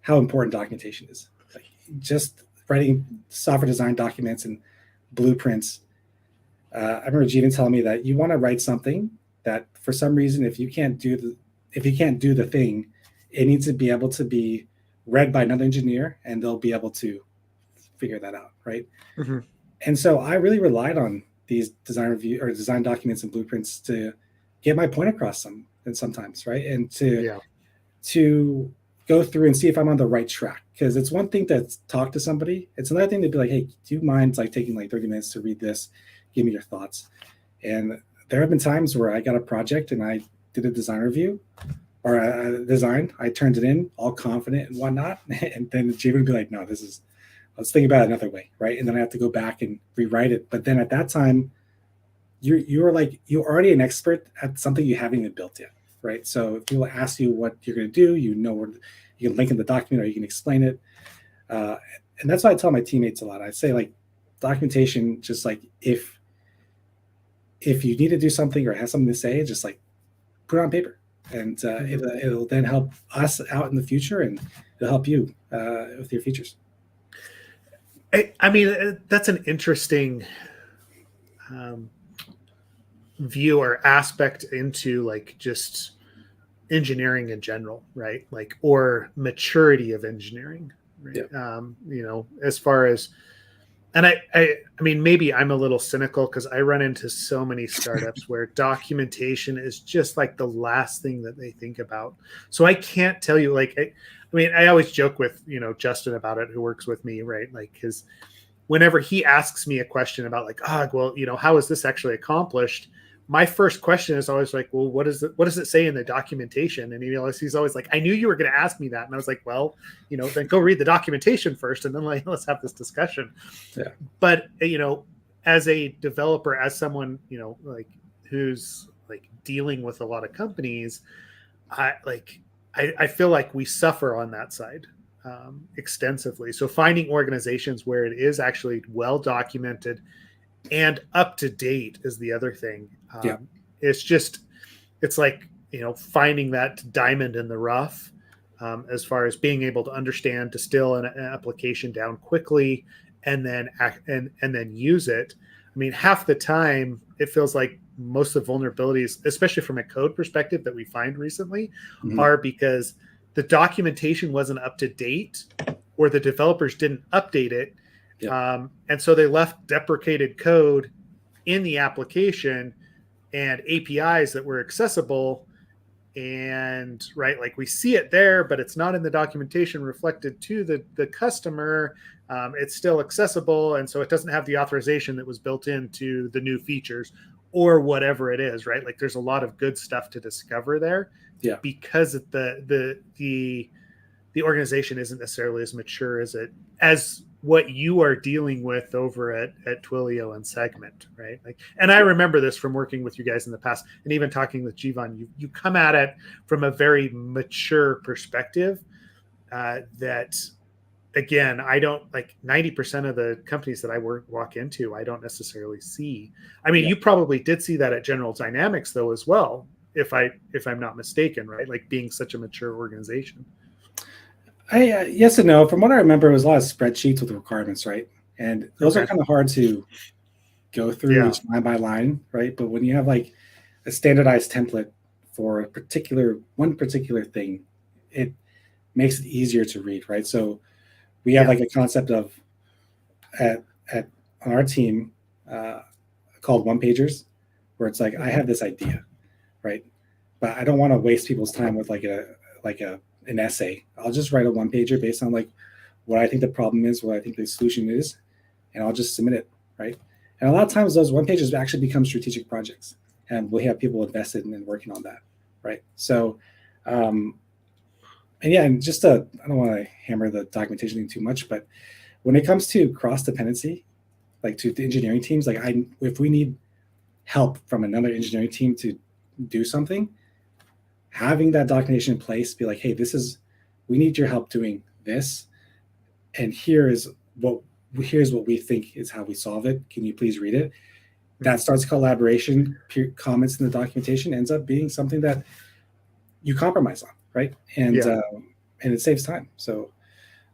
Speaker 3: how important documentation is. Like just writing software design documents and blueprints. I remember Jeevan telling me that you want to write something that for some reason, if you can't do the thing, it needs to be able to be read by another engineer and they'll be able to figure that out, right? Mm-hmm. And so I really relied on these design review or design documents and blueprints to get my point across sometimes, right? And to go through and see if I'm on the right track. Because it's one thing to talk to somebody. It's another thing to be like, hey, do you mind like taking like 30 minutes to read this? Give me your thoughts. And there have been times where I got a project and I did a design review or a design. I turned it in all confident and whatnot. And then Jeevan would be like, no, let's think about it another way, right? And then I have to go back and rewrite it. But then at that time, you're already an expert at something you haven't even built yet, right? So if people ask you what you're going to do, you know where you can link in the document or you can explain it. And that's why I tell my teammates a lot. I say like documentation, just like if you need to do something or have something to say, just like put it on paper, and it'll then help us out in the future, and it'll help you with your features.
Speaker 2: I mean, that's an interesting view or aspect into like just engineering in general, right? Like, or maturity of engineering, right? Yeah. As far as, and I mean, maybe I'm a little cynical because I run into so many startups where documentation is just like the last thing that they think about. So I can't tell you, like, I mean, I always joke with, Justin about it, who works with me, right? Like whenever he asks me a question about like, well, how is this actually accomplished? My first question is always like, well, what does it say in the documentation? And he's always like, I knew you were going to ask me that. And I was like, well, then go read the documentation first, and then like, let's have this discussion. Yeah. But, as a developer, as someone, like who's like dealing with a lot of companies, I feel like we suffer on that side extensively. So finding organizations where it is actually well documented and up to date is the other thing. It's like, finding that diamond in the rough as far as being able to understand, distill an application down quickly, and then and then use it. I mean, half the time it feels like most of the vulnerabilities, especially from a code perspective that we find recently, are because the documentation wasn't up to date or the developers didn't update it. Yeah. And so they left deprecated code in the application and APIs that were accessible and right, like we see it there, but it's not in the documentation reflected to the customer. It's still accessible, and so it doesn't have the authorization that was built into the new features or whatever it is, right? Like there's a lot of good stuff to discover there, because the organization isn't necessarily as mature as what you are dealing with over at Twilio and Segment, right? Like, and I remember this from working with you guys in the past, and even talking with Jivan. You come at it from a very mature perspective. That, again, I don't, like 90% of the companies that I walk into, I don't necessarily see. I mean, you probably did see that at General Dynamics though as well, if I'm not mistaken, right? Like being such a mature organization.
Speaker 3: Yes and no. From what I remember, it was a lot of spreadsheets with requirements, right? And those are kind of hard to go through each line by line, right? But when you have like a standardized template for one particular thing, it makes it easier to read, right? So we have like a concept of on our team called one pagers, where it's like, I have this idea, right? But I don't want to waste people's time with an essay. I'll just write a one pager based on like what I think the problem is, what I think the solution is, and I'll just submit it, right? And a lot of times those one pages actually become strategic projects, and we have people invested in working on that, right? So, and just I don't want to hammer the documentation thing too much, but when it comes to cross dependency, like to the engineering teams, like if we need help from another engineering team to do something, having that documentation in place, be like, hey, we need your help doing this, and here's what we think is how we solve it. Can you please read it? That starts collaboration. Comments in the documentation ends up being something that you compromise on, right? And it saves time. So,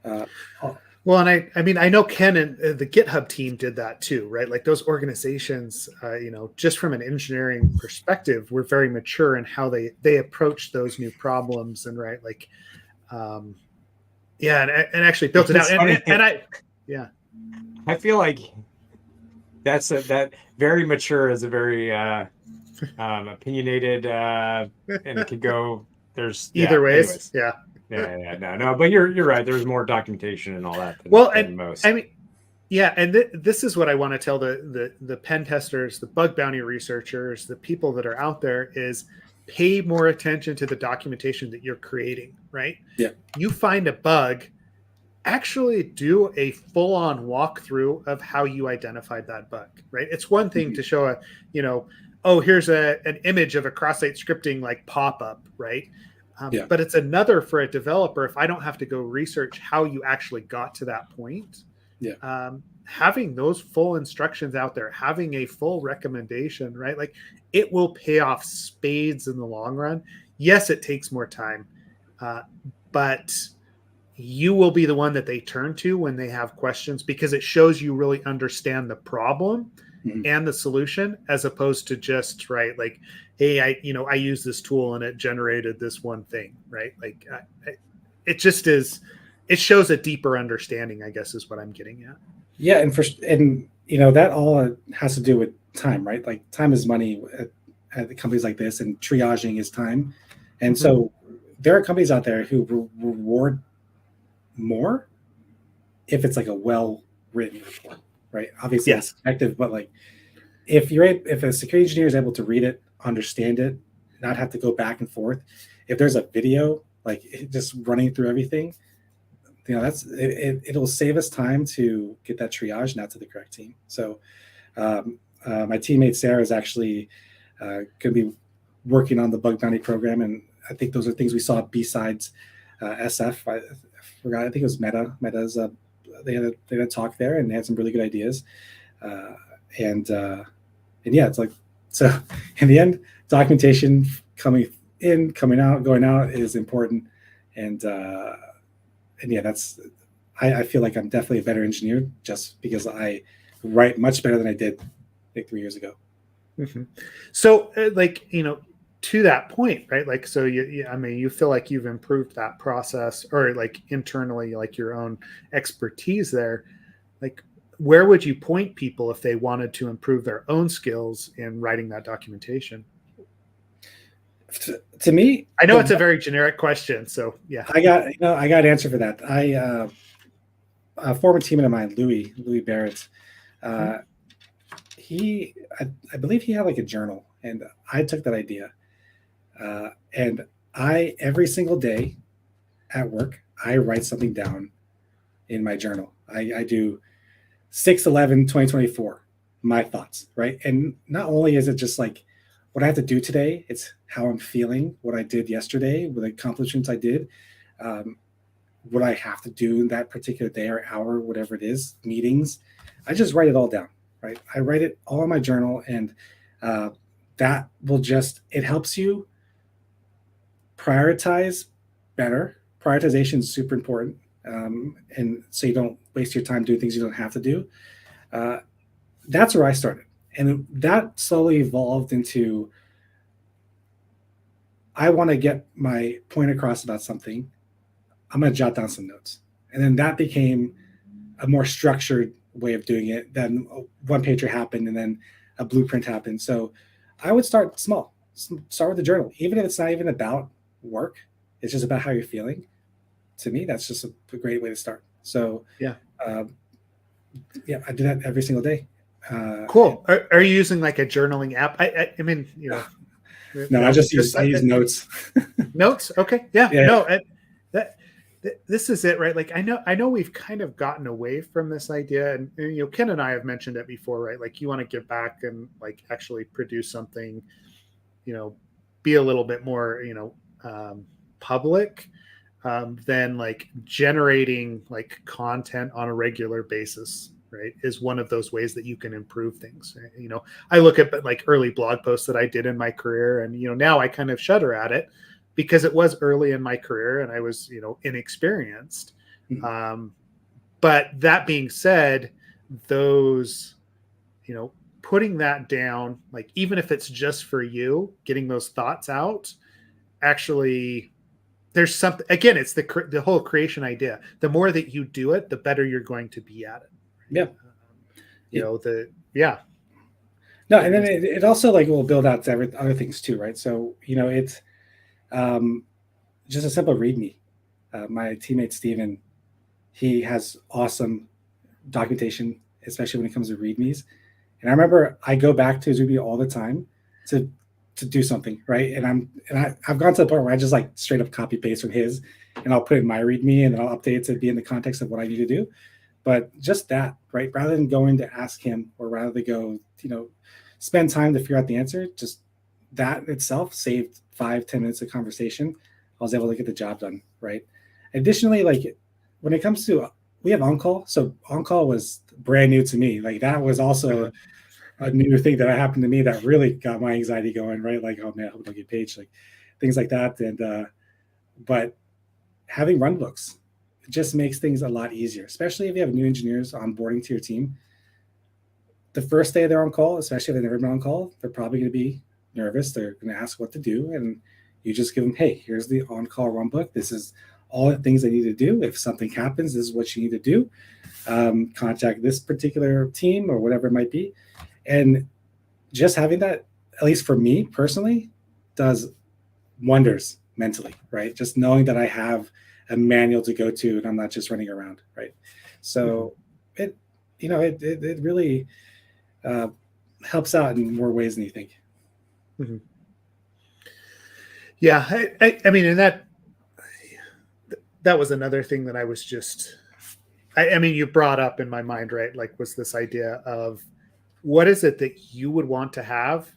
Speaker 2: well, and I mean, I know Ken and the GitHub team did that too, right? Like those organizations, just from an engineering perspective, were very mature in how they approach those new problems, and right, like, and actually built it out.
Speaker 1: I feel like that very mature is a very opinionated, and it could go. There's
Speaker 2: either ways.
Speaker 1: Anyways. No, but you're right. There's more documentation and all that than most.
Speaker 2: I mean, and this is what I want to tell the pen testers, the bug bounty researchers, the people that are out there, is pay more attention to the documentation that you're creating, right?
Speaker 3: Yeah.
Speaker 2: You find a bug, actually do a full-on walkthrough of how you identified that bug, right? It's one thing to show here's an image of a cross-site scripting like pop-up, right? But it's another for a developer, if I don't have to go research how you actually got to that point. Having those full instructions out there, having a full recommendation, right? Like it will pay off spades in the long run. Yes, it takes more time, but you will be the one that they turn to when they have questions, because it shows you really understand the problem and the solution, as opposed to just, right, like, hey, I use this tool and it generated this one thing, right? Like it just is, it shows a deeper understanding, I guess, is what I'm getting at.
Speaker 3: Yeah. And that all has to do with time, right? Like time is money at companies like this, and triaging is time. And so there are companies out there who reward more if it's like a well-written report, right? Obviously it's effective, but like if a security engineer is able to read it, understand it, not have to go back and forth, if there's a video like just running through everything, it'll save us time to get that triage out to the correct team. So my teammate Sarah is actually going to be working on the bug bounty program, and I think those are things we saw besides SF. I forgot. I think it was Meta. Meta's they had a talk there, and they had some really good ideas. And it's like, so in the end, documentation coming in, coming out, going out is important. And that's, I feel like I'm definitely a better engineer just because I write much better than I did like 3 years ago.
Speaker 2: So to that point, right? Like, so you feel like you've improved that process, or like internally, like your own expertise there. Like, where would you point people if they wanted to improve their own skills in writing that documentation?
Speaker 3: To me,
Speaker 2: I know it's a very generic question, so yeah.
Speaker 3: I got an answer for that. A former teammate of mine, Louis Barrett, I believe he had like a journal, and I took that idea, and every single day at work, I write something down in my journal. I do 6/11/2024, my thoughts, right? And not only is it just like what I have to do today, it's how I'm feeling, what I did yesterday, what accomplishments I did, what I have to do in that particular day or hour, whatever it is, meetings. I just write it all down, right? I write it all in my journal, and that will it helps you prioritize better. Prioritization is super important. And so you don't waste your time doing things you don't have to do. That's where I started. And that slowly evolved into, I want to get my point across about something. I'm going to jot down some notes. And then that became a more structured way of doing it. Then a one-pager happened, and then a blueprint happened. So I would start small. Start with the journal. Even if it's not even about work, it's just about how you're feeling. To me, that's just a great way to start. So
Speaker 2: yeah,
Speaker 3: I do that every single day.
Speaker 2: Cool. Are you using like a journaling app? I mean,
Speaker 3: no, I use notes.
Speaker 2: Notes. Okay. Yeah. No. This is it, right? Like I know we've kind of gotten away from this idea, and Ken and I have mentioned it before, right? Like you want to get back and like actually produce something, be a little bit more, public. Then like generating like content on a regular basis, right, is one of those ways that you can improve things. I look at like early blog posts that I did in my career, and now I kind of shudder at it because it was early in my career and I was inexperienced.
Speaker 3: Mm-hmm.
Speaker 2: But that being said, those putting that down, like even if it's just for you, getting those thoughts out, actually there's something, again, it's the whole creation idea. The more that you do it, the better you're going to be at it.
Speaker 3: Yeah. No, and then it also like will build out to other things too, right? So, it's just a simple README. My teammate, Steven, he has awesome documentation, especially when it comes to READMEs. And I remember I go back to his README all the time to do something, right? And I've gone to the point where I just like straight up copy paste from his, and I'll put in my README and then I'll update it to be in the context of what I need to do. But just that, right? Rather than going to ask him, or rather than go, spend time to figure out the answer, just that itself saved 5-10 minutes of conversation. I was able to get the job done, right? Additionally, like when it comes to, we have on-call. So on-call was brand new to me. Like that was also a new thing that happened to me that really got my anxiety going, right? Like, oh man, I hope I get paid, like things like that. And but having run books, it just makes things a lot easier, especially if you have new engineers onboarding to your team. The first day they're on call, especially if they've never been on call, they're probably going to be nervous. They're going to ask what to do, and you just give them, hey, here's the on-call run book. This is all the things they need to do. If something happens, this is what you need to do. Contact this particular team or whatever it might be. And just having that, at least for me personally, does wonders mentally, right? Just knowing that I have a manual to go to and I'm not just running around, right? So it really helps out in more ways than you think.
Speaker 2: Mm-hmm. Yeah, I mean, and that was another thing that I was just, I mean, you brought up in my mind, right? Like, was this idea of what is it that you would want to have,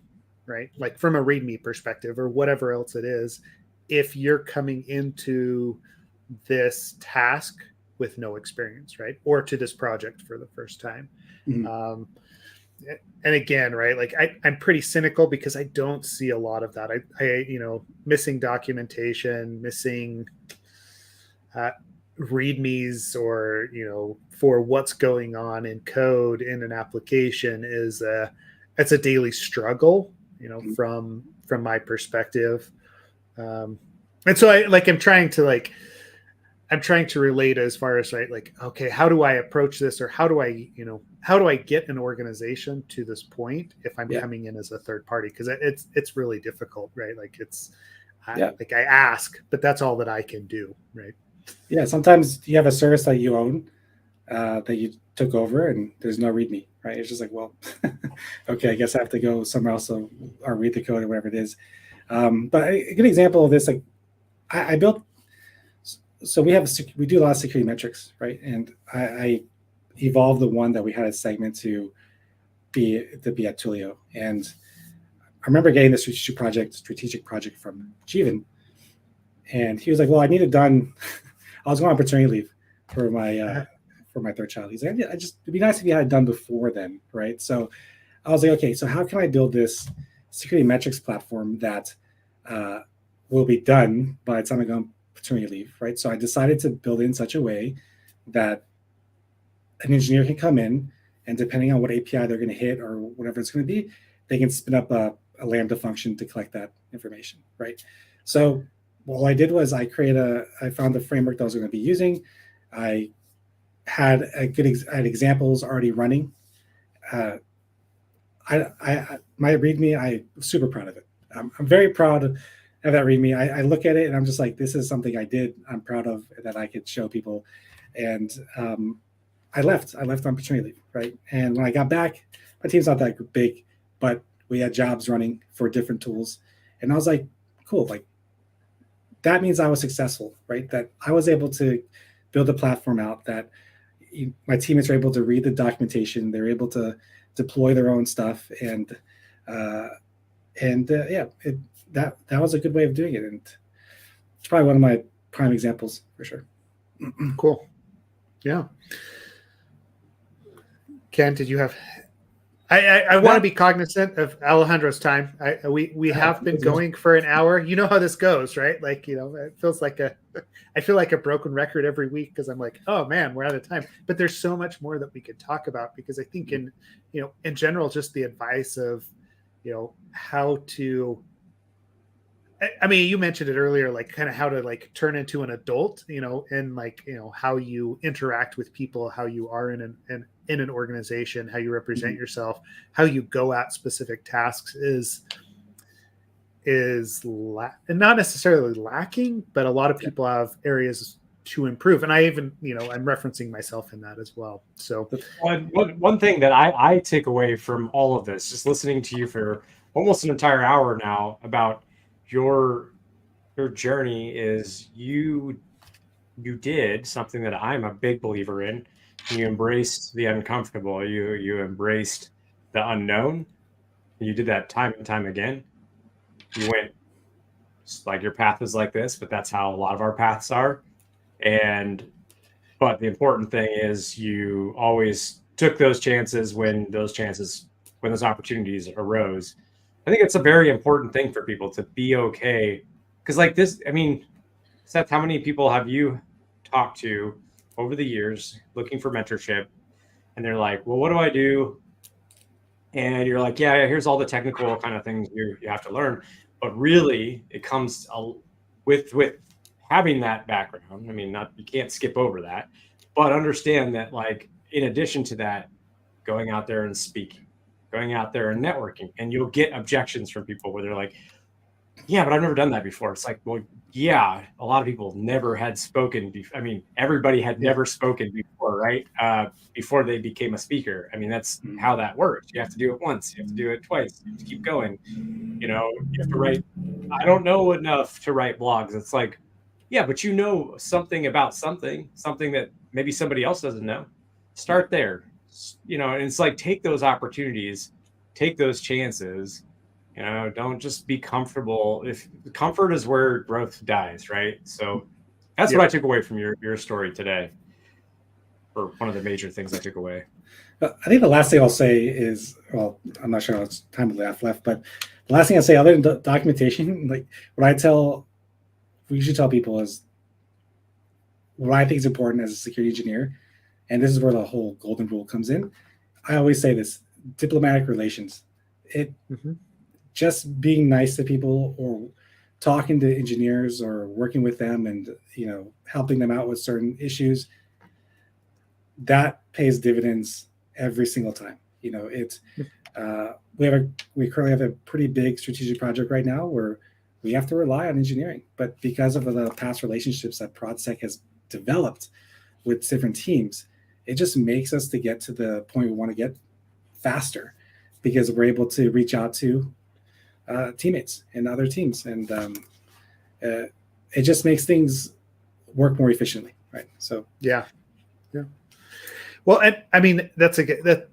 Speaker 2: right? Like from a README perspective or whatever else it is, if you're coming into this task with no experience, right? Or to this project for the first time. Mm-hmm. And again, right, like I'm pretty cynical because I don't see a lot of that. I missing documentation, missing READMEs, or for what's going on in code in an application it's a daily struggle, from my perspective. And so I'm trying to I'm trying to relate as far as, right, like, okay, how do I approach this, or how do I get an organization to this point if I'm coming in as a third party? Because it's really difficult, right? Like like I ask, but that's all that I can do, right?
Speaker 3: Yeah, sometimes you have a service that you own that you took over, and there's no README, right? It's just like, well, okay, I guess I have to go somewhere else or read the code or whatever it is. But a good example of this, like I built. So we do a lot of security metrics, right? And I evolved the one that we had a segment to be at Twilio. And I remember getting this strategic project from Jeevan, and he was like, "Well, I need it done." I was going on paternity leave for my third child. He's like, "Yeah, it'd be nice if you had it done before then, right?" So I was like, "Okay, so how can I build this security metrics platform that will be done by the time I go on paternity leave, right?" So I decided to build it in such a way that an engineer can come in, and depending on what API they're going to hit or whatever it's going to be, they can spin up a Lambda function to collect that information, right? So what I did was I found the framework that I was going to be using. I had examples already running. My README, I'm super proud of it. I'm very proud of that README. I look at it and I'm just like, this is something I did. I'm proud of that I could show people. And I left on paternity leave, right? And when I got back, my team's not that big, but we had jobs running for different tools. And I was like, cool, like that means I was successful, right? That I was able to build a platform out that my teammates were able to read the documentation. They're able to deploy their own stuff. And that was a good way of doing it. And it's probably one of my prime examples for sure.
Speaker 2: Cool. Yeah. Ken, did you have... I want to be cognizant of Alejandro's time. We have been going for an hour. You know how this goes, right? Like, it feels like I feel like a broken record every week because I'm like, oh man, we're out of time. But there's so much more that we could talk about, because I think in general, just the advice of, how to, I mean, you mentioned it earlier, like kind of how to like turn into an adult, and like, how you interact with people, how you are in an organization, how you represent yourself, how you go at specific tasks is not necessarily lacking, but a lot of people have areas to improve. And I even, I'm referencing myself in that as well. So
Speaker 1: one thing that I take away from all of this, just listening to you for almost an entire hour now about your journey, is you did something that I'm a big believer in. You embraced the uncomfortable. You embraced the unknown. You did that time and time again. You went, like, your path is like this, but that's how a lot of our paths are. But the important thing is you always took those chances when those opportunities arose. I think it's a very important thing for people to be okay. Because like this, I mean, Seth, how many people have you talked to over the years looking for mentorship, and they're like, well, what do I do? And you're like, yeah, here's all the technical kind of things you have to learn. But really, it comes with having that background. I mean, you can't skip over that, but understand that, like, in addition to that, going out there and speaking, going out there and networking, and you'll get objections from people where they're like, yeah, but I've never done that before. It's like, well, yeah, a lot of people never had spoken. I mean, everybody had never spoken before, right? Before they became a speaker. I mean, that's how that works. You have to do it once. You have to do it twice. You have to keep going. You have to write. I don't know enough to write blogs. It's like, yeah, but you know something about something that maybe somebody else doesn't know. Start there. And it's like, take those opportunities, take those chances. Don't just be comfortable. If comfort is where growth dies, right? So that's what I took away from your story today, or one of the major things I took away.
Speaker 3: I think the last thing I'll say is, well, I'm not sure how much time we have left, but the last thing I'll say, other than documentation, like what we usually tell people is what I think is important as a security engineer, and this is where the whole golden rule comes in. I always say this: diplomatic relations. Just being nice to people, or talking to engineers or working with them and, helping them out with certain issues, that pays dividends every single time. We currently have a pretty big strategic project right now where we have to rely on engineering, but because of the past relationships that ProdSec has developed with different teams, it just makes us to get to the point we want to get faster, because we're able to reach out to teammates and other teams, and it just makes things work more efficiently, right? So
Speaker 2: yeah. Well, and I mean, that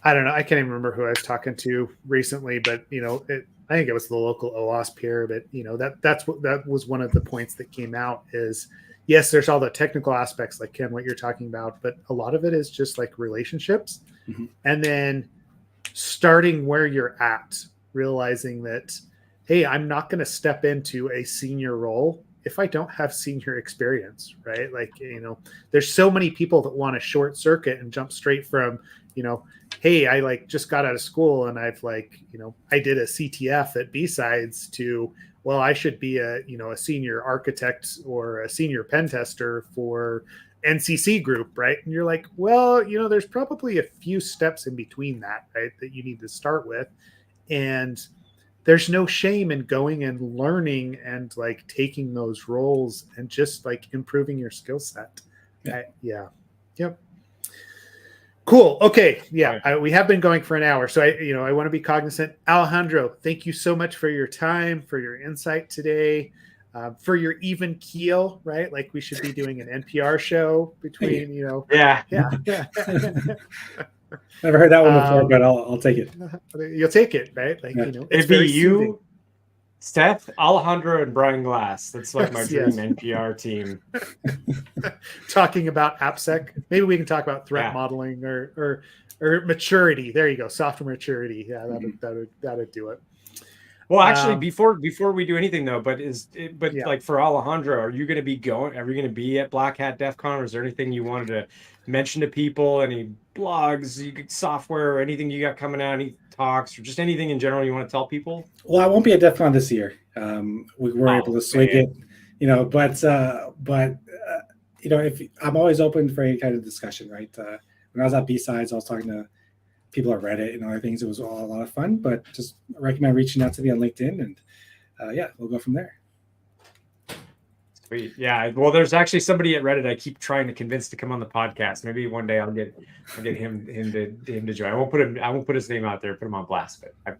Speaker 2: I don't know. I can't even remember who I was talking to recently, but I think it was the local OWASP here. But that was one of the points that came out is, yes, there's all the technical aspects, like Ken, what you're talking about, but a lot of it is just like relationships, and then starting where you're at, realizing that, hey, I'm not going to step into a senior role if I don't have senior experience, right? Like, there's so many people that want to short circuit and jump straight from, hey, I just got out of school and I've I did a CTF at B-Sides to, well, I should be a senior architect or a senior pen tester for NCC group, right? And you're like, well, there's probably a few steps in between that, right, that you need to start with. And there's no shame in going and learning and taking those roles and just improving your skill set. Yep. Cool. Okay. Yeah. We have been going for an hour. So I want to be cognizant. Alejandro, thank you so much for your time, for your insight today, for your even keel, right? Like we should be doing an NPR show between,
Speaker 1: Yeah.
Speaker 3: Never heard that one before, but I'll take it.
Speaker 2: You'll take it, right?
Speaker 1: It'd be you, Seth, Alejandro, and Brian Glass. That's my dream NPR team.
Speaker 2: Talking about AppSec. Maybe we can talk about threat modeling or maturity. There you go, software maturity. Yeah, that'd do it.
Speaker 1: Well, actually, before we do anything though, for Alejandro, are you going to be at Black Hat DEF CON, or is there anything you wanted to mention to people? Any blogs, software, or anything you got coming out? Any talks, or just anything in general you want to tell people?
Speaker 3: Well, I won't be at DEF CON this year. We were able to swing it, but if I'm always open for any kind of discussion, right? When I was at B-Sides, I was talking to people at Reddit and other things. It was all a lot of fun, but just recommend reaching out to me on LinkedIn, and we'll go from there.
Speaker 1: Sweet. Yeah. Well, there's actually somebody at Reddit I keep trying to convince to come on the podcast. Maybe one day I'll get him to join. I won't put his name out there, put him on blast, but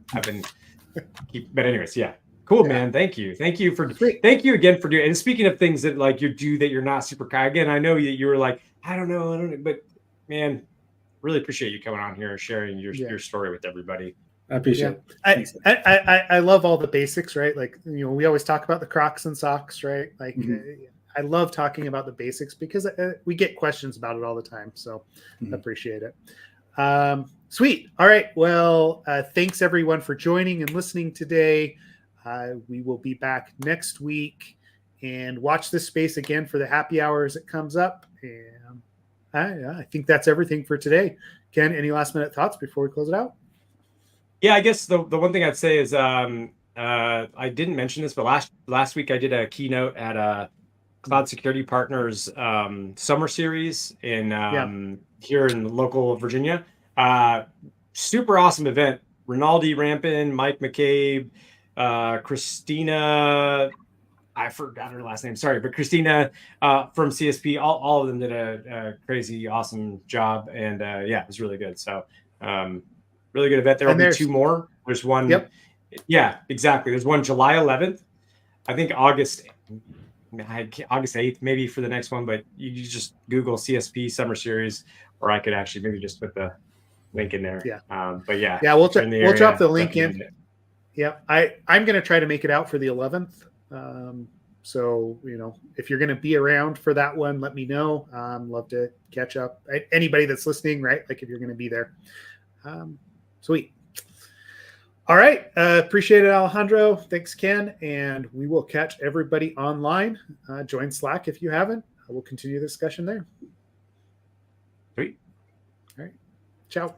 Speaker 1: but anyways, yeah. Cool, man. Thank you again for doing. And speaking of things that you do that you're not super again, I know you were like, I don't know, but man, really appreciate you coming on here and sharing your story with everybody.
Speaker 3: I appreciate it.
Speaker 2: I love all the basics, right? We always talk about the Crocs and socks, right? I love talking about the basics because we get questions about it all the time. So appreciate it. Sweet. All right. Well, thanks everyone for joining and listening today. We will be back next week, and watch this space again for the happy hour as it comes up. And I think that's everything for today. Ken, any last minute thoughts before we close it out?
Speaker 1: Yeah, I guess the one thing I'd say is I didn't mention this, but last week I did a keynote at Cloud Security Partners summer series in here in local Virginia. Super awesome event. Rinaldi Rampin, Mike McCabe, Christina, I forgot her last name. Sorry, but Christina from CSP, all of them did a crazy, awesome job, and it was really good. So, really good event. There will be two more. There's one.
Speaker 2: Yep.
Speaker 1: Yeah, exactly. There's one July 11th. I think August 8th, maybe for the next one. But you just Google CSP Summer Series, or I could actually maybe just put the link in there.
Speaker 2: Yeah.
Speaker 1: We'll
Speaker 2: drop the link in. Yeah, I'm going to try to make it out for the 11th. So, if you're going to be around for that one, let me know. Love to catch up. Anybody that's listening, right? If you're going to be there. Sweet. All right. Appreciate it, Alejandro. Thanks, Ken. And we will catch everybody online. Join Slack if you haven't. We'll continue the discussion there.
Speaker 1: Sweet.
Speaker 2: All right. Ciao.